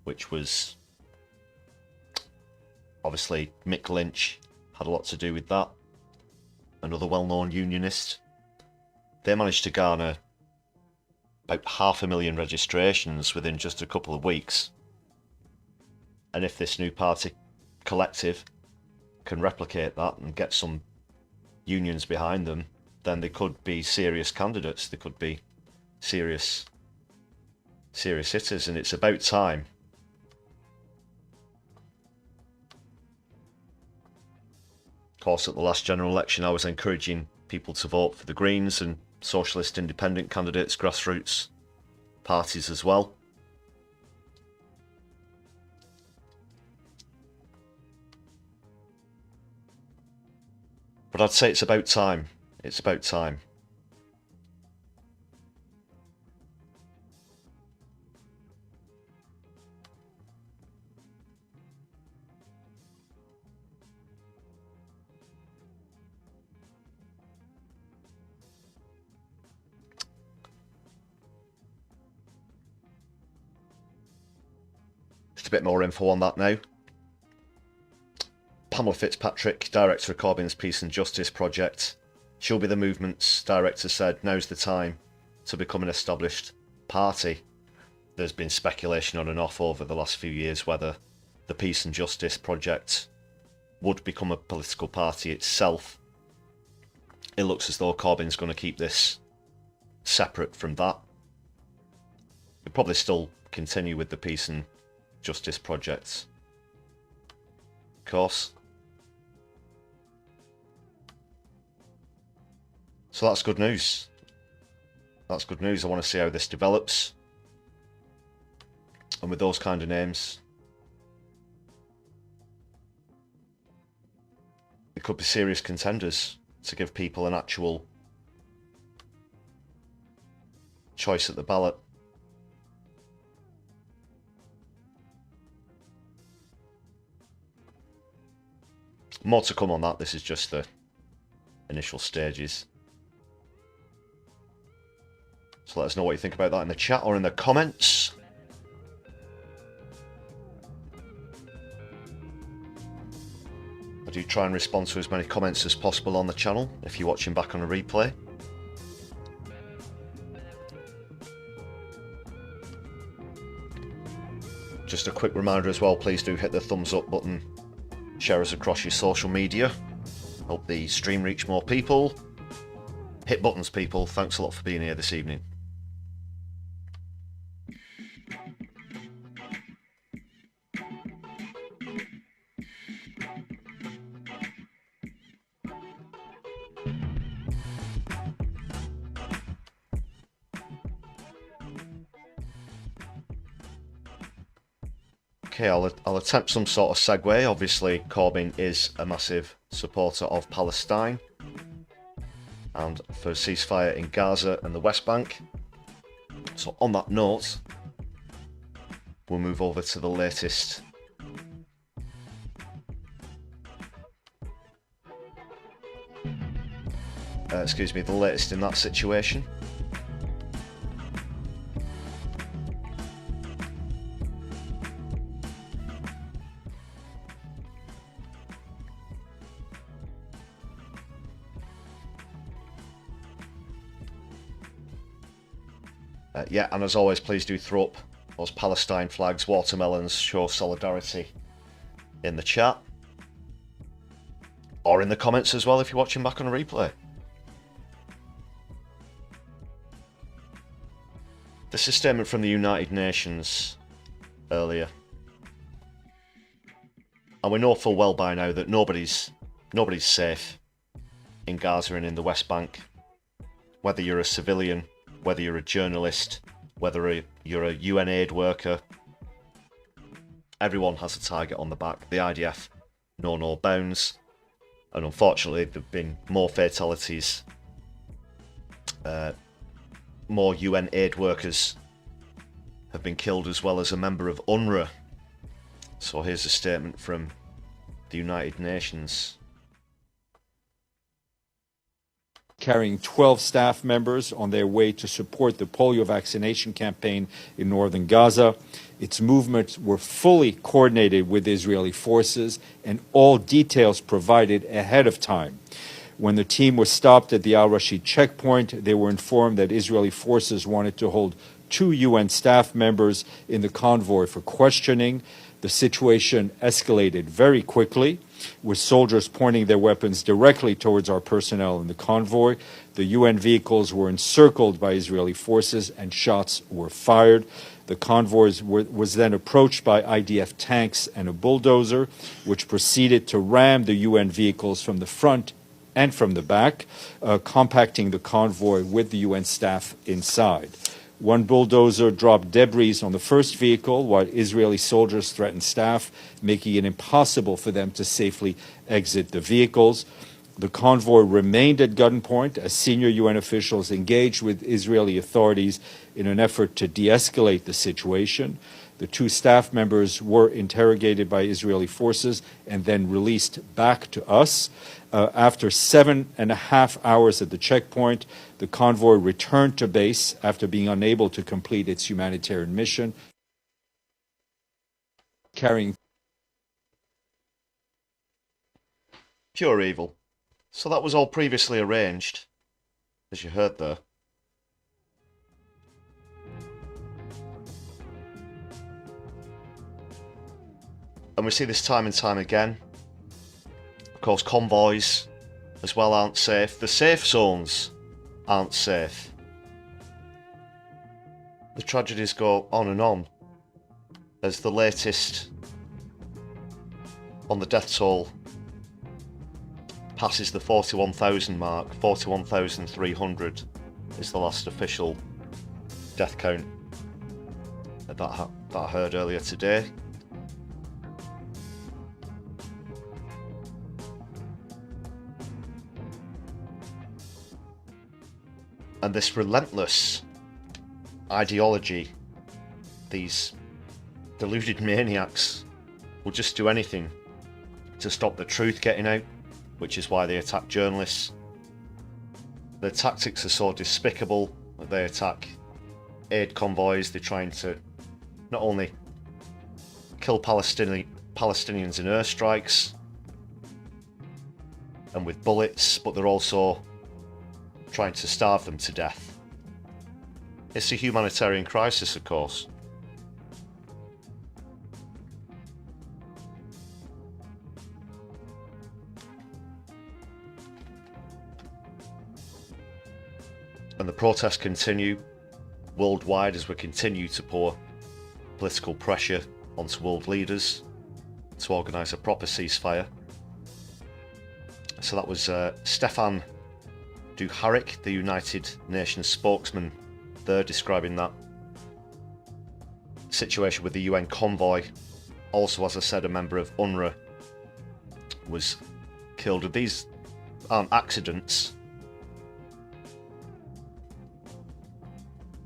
which was, obviously, Mick Lynch had a lot to do with that, another well-known unionist. They managed to garner about 500,000 registrations within just a couple of weeks. And if this new party collective can replicate that and get some unions behind them, then they could be serious candidates. They could be serious hitters, and it's about time. Of course, at the last general election, I was encouraging people to vote for the Greens and socialist independent candidates, grassroots parties as well. But I'd say it's about time. It's about time. Just a bit more info on that now. Pamela Fitzpatrick, director of Corbyn's Peace and Justice project. She'll be the movement's director, said now's the time to become an established party. There's been speculation on and off over the last few years whether the Peace and Justice project would become a political party itself. It looks as though Corbyn's going to keep this separate from that. He'll probably still continue with the Peace and Justice project, of course. So that's good news. That's good news. I want to see how this develops. And with those kind of names, it could be serious contenders to give people an actual choice at the ballot. More to come on that. This is just the initial stages. So let us know what you think about that in the chat or in the comments. I do try and respond to as many comments as possible on the channel if you're watching back on a replay. Just a quick reminder as well, please do hit the thumbs up button. Share us across your social media. Help the stream reach more people. Hit buttons, people. Thanks a lot for being here this evening. Okay, I'll attempt some sort of segue. Obviously, Corbyn is a massive supporter of Palestine and for a ceasefire in Gaza and the West Bank. So on that note, we'll move over to the latest the latest in that situation. Yeah, and as always, please do throw up those Palestine flags, watermelons, show solidarity in the chat. Or in the comments as well if you're watching back on a replay. This is a statement from the United Nations earlier. And we know full well by now that nobody's safe in Gaza and in the West Bank. Whether you're a civilian, whether you're a journalist, whether you're a UN aid worker, everyone has a target on the back. The IDF know no bounds, and unfortunately there have been more fatalities. More UN aid workers have been killed, as well as a member of UNRWA. So here's a statement from the United Nations.
Carrying 12 staff members on their way to support the polio vaccination campaign in northern Gaza. Its movements were fully coordinated with Israeli forces and all details provided ahead of time. When the team was stopped at the Al-Rashid checkpoint, they were informed that Israeli forces wanted to hold 2 UN staff members in the convoy for questioning. The situation escalated very quickly, with soldiers pointing their weapons directly towards our personnel in the convoy. The UN vehicles were encircled by Israeli forces and shots were fired. The convoy was then approached by IDF tanks and a bulldozer, which proceeded to ram the UN vehicles from the front and from the back, compacting the convoy with the UN staff inside. One bulldozer dropped debris on the first vehicle, while Israeli soldiers threatened staff, making it impossible for them to safely exit the vehicles. The convoy remained at gunpoint as senior UN officials engaged with Israeli authorities in an effort to de-escalate the situation. The 2 staff members were interrogated by Israeli forces and then released back to us. After 7.5 hours at the checkpoint, the convoy returned to base after being unable to complete its humanitarian mission, carrying
pure evil. So that was all previously arranged, as you heard there. And we see this time and time again. Of course, convoys as well aren't safe. The safe zones aren't safe. The tragedies go on and on, as the latest on the death toll passes the 41,000 mark. 41,300 is the last official death count that I heard earlier today. And this relentless ideology, these deluded maniacs will just do anything to stop the truth getting out, which is why they attack journalists. Their tactics are so despicable that they attack aid convoys. They're trying to not only kill Palestinians in airstrikes and with bullets, but they're also trying to starve them to death. It's a humanitarian crisis, of course. And the protests continue worldwide as we continue to pour political pressure onto world leaders to organise a proper ceasefire. So that was Stefan Dujarric, the United Nations spokesman there, describing that situation with the UN convoy. Also, as I said, a member of UNRWA was killed. These aren't accidents.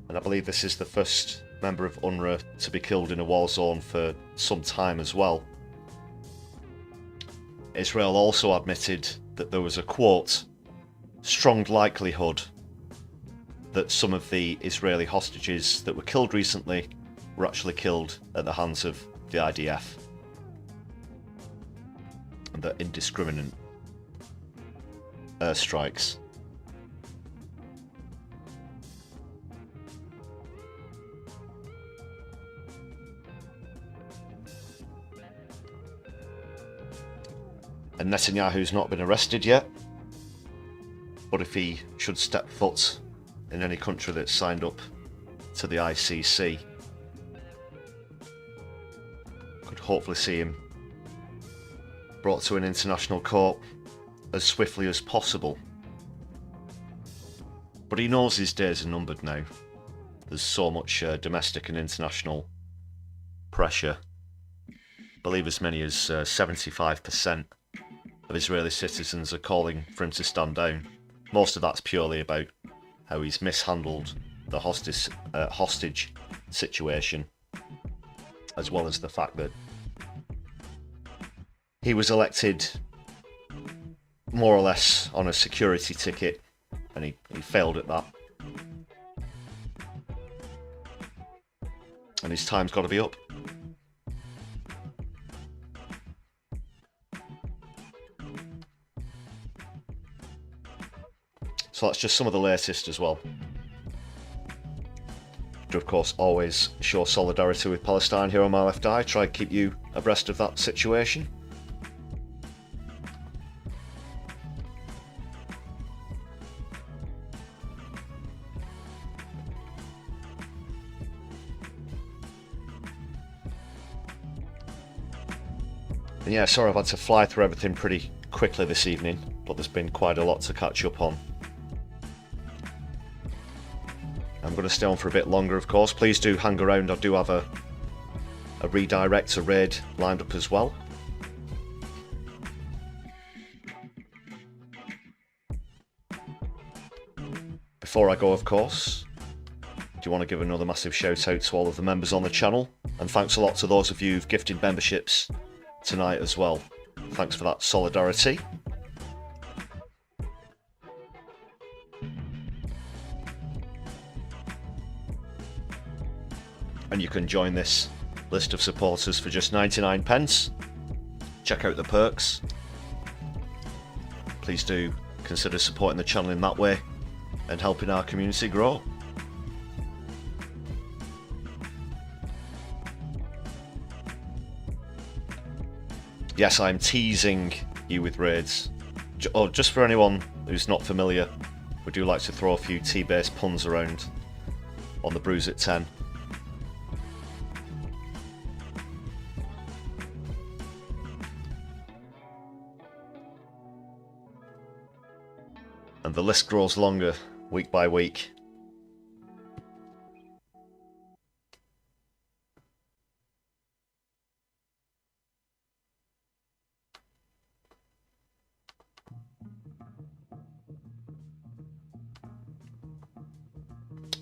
And I believe this is the first member of UNRWA to be killed in a war zone for some time as well. Israel also admitted that there was a, quote, strong likelihood that some of the Israeli hostages that were killed recently were actually killed at the hands of the IDF. And the indiscriminate airstrikes. And Netanyahu's not been arrested yet. But if he should step foot in any country that's signed up to the ICC, could hopefully see him brought to an international court as swiftly as possible. But he knows his days are numbered now. There's so much domestic and international pressure. I believe as many as 75% of Israeli citizens are calling for him to stand down. Most of that's purely about how he's mishandled the hostage situation, as well as the fact that he was elected more or less on a security ticket, and he failed at that. And his time's got to be up. So that's just some of the latest as well. To, of course, always show solidarity with Palestine here on My Left Eye. Try to keep you abreast of that situation. And yeah, sorry I've had to fly through everything pretty quickly this evening, but there's been quite a lot to catch up on. I'm going to stay on for a bit longer, of course. Please do hang around. I do have a redirect, a raid lined up as well. Before I go, of course, do want to give another massive shout out to all of the members on the channel, and thanks a lot to those of you who've gifted memberships tonight as well. Thanks for that solidarity. And you can join this list of supporters for just 99 pence. Check out the perks. Please do consider supporting the channel in that way and helping our community grow. Yes, I'm teasing you with raids. Oh, just for anyone who's not familiar, we do like to throw a few tea-based puns around on the Brews at 10. And the list grows longer week by week.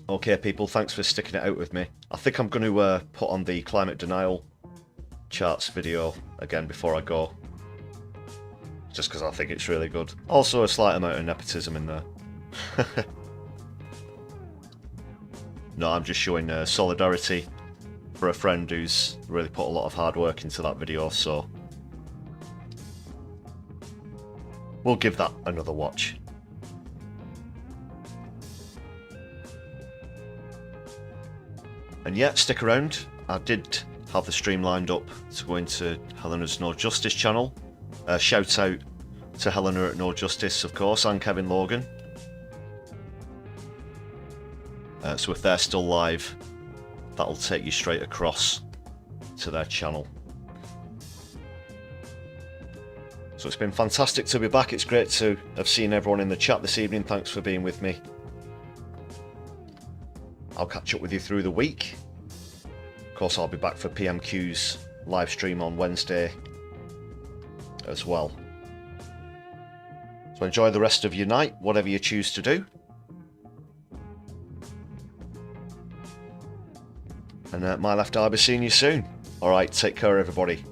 Okay people, thanks for sticking it out with me. I think I'm going to put on the climate denial charts video again before I go. Just because I think it's really good. Also a slight amount of nepotism in there. No, I'm just showing solidarity for a friend who's really put a lot of hard work into that video, so we'll give that another watch. And yeah, stick around. I did have the stream lined up to go into Helena's No Justice channel. Shout out to Helena at No Justice, of course, and Kevin Logan. So if they're still live, that'll take you straight across to their channel. So it's been fantastic to be back. It's great to have seen everyone in the chat this evening. Thanks for being with me. I'll catch up with you through the week. Of course, I'll be back for PMQ's live stream on Wednesday as well. So enjoy the rest of your night, whatever you choose to do. And My Left Eye, I'll be seeing you soon. Alright, take care everybody.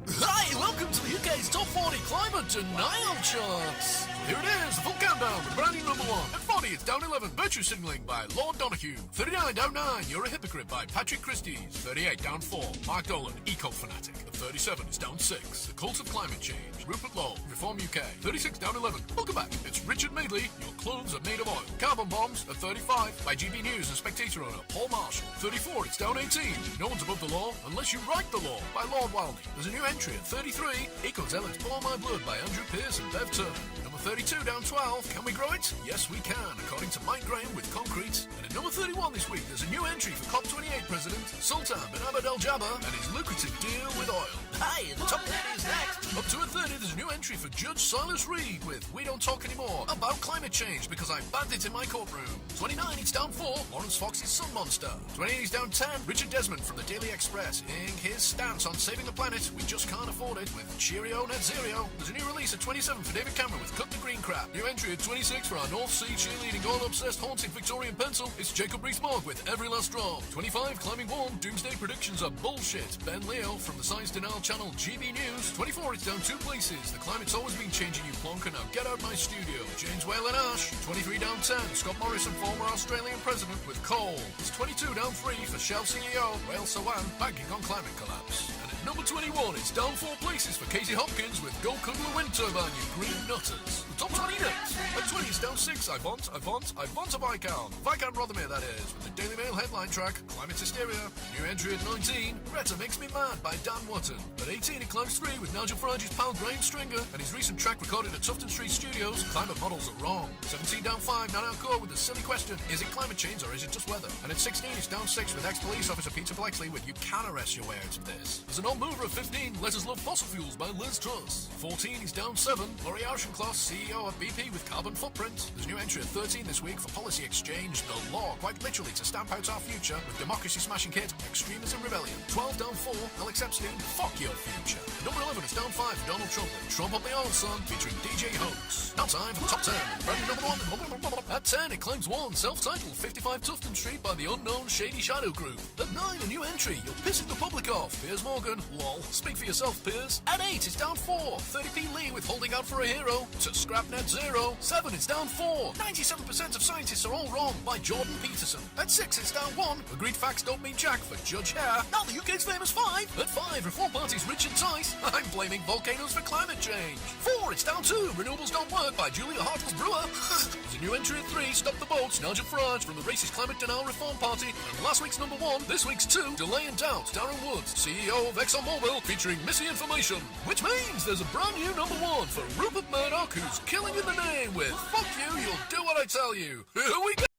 Hi, welcome to the UK's Top 40 Climate Denial Charts. Here it is, the full countdown with brand new number 1. At 40, it's down 11, Virtue Signalling by Lord Donahue. 39, down 9, You're a Hypocrite by Patrick Christie's. 38, down 4, Mark Dolan, Eco Fanatic. 37 is down 6. The Cult of Climate Change. Rupert Law, Reform UK. 36 down 11. Welcome back. It's Richard Madeley. Your clothes are made of oil. Carbon Bombs at 35 by GB News and Spectator owner Paul Marshall. 34, it's down 18. No one's above the law unless you write the law by Lord Wilding. There's a new entry at 33. Eco Zealots Pour My Blood by Andrew Pearce and Bev Turner. Number 32 down 12. Can we grow it? Yes, we can, according to Mike Graham with Concrete. And at number 31 this week, there's a new entry for COP28 President Sultan bin Abd Al Jabbar and his lucrative deal with oil. Hey, the top 30 is next. Up to a 30, there's a new entry for Judge Silas Reed with We Don't Talk Anymore about climate change because I banned it in my courtroom. 29, it's down 4. Lawrence Fox's Sun Monster. 28, he's down 10. Richard Desmond from the Daily Express in his stance on saving the planet. We just can't afford it with Cheerio Net Zero. There's a new release at 27 for David Cameron with Cut the Green Crap. New entry at 26 for our North Sea cheerleading oil-obsessed haunted Victorian pencil. It's Jacob Rees-Mogg with Every Last Drop. 25, Climbing Warm. Doomsday predictions are bullshit. Ben Leo from the Science Denial channel GB News. 24, it's down 2 places. The climate's always been changing, you plonker. Now get out my studio. James Whale and Ash. 23 down 10. Scott Morrison, former Australian president with coal. It's 22 down 3 for Shell CEO Whale Sawan, banking on climate collapse. And at number 21, it's down 4 places for Casey Hopkins with Go Cuddle a Wind Turbine, you green nutters. The top 20 next. At 20, it's down 6. I want a Viscount. Viscount Rothermere, that is, with the Daily Mail headline track, Climate Hysteria. New entry at 19, Greta Makes Me Mad by Dan Watton. At 18, it climbs 3 with Nigel Farage's pal Graham Stringer and his recent track recorded at Tufton Street Studios, Climate Models Are Wrong. 17 down 5, Nana Core with the silly question, is it climate change or is it just weather? And at 16, it's down 6 with ex-police officer Peter Blexley with You Can Arrest Your Way Out of This. There's an old mover at 15, Let Us Love Fossil Fuels by Liz Truss. 14, he's down 7, Laurie Auchincloss, CEO of BP with Carbon Footprint. There's a new entry at 13 this week for Policy Exchange, the law, quite literally to stamp out our future with Democracy Smashing Kit, Extremism Rebellion. 12 down 4, Alex Epstein, Fuck Your Future. Number 11 is down 5 for Donald Trump with Trump on the Oil Song featuring DJ Hoax. Now time for the top 10. Brand new number 1. At 10, it claims 1, self-titled 55 Tufton Street by the unknown Shady Shadow Group. At 9, a new entry, You're Pissing the Public Off, Piers Morgan, lol. Speak for yourself, Piers. At 8, it's down 4, 30p Lee with Holding Out for a Hero to Scrap Net Zero. 7, it's down 4, 97% of scientists are all wrong by Jordan Peterson. At 6, it's down 1, Agreed Facts Don't Mean Jack for Judge Hare. Now the UK's famous 5. At 5, Reform Party's Richard Tice. I'm blaming volcanoes for climate change. 4, it's down 2, Renewables Don't Work by Julia Hartle's Brewer. There's a new entry at 3, Stop the Boats, Nigel Farage from the racist climate denial Reform Party. And last week's number 1, this week's 2, Delay and Doubt, Darren Woods, CEO of ExxonMobil, featuring misinformation. Which means there's a brand new number 1 for Rupert Murdoch, who's killing in the name with Fuck You, You'll Do What I Tell You. Here we go!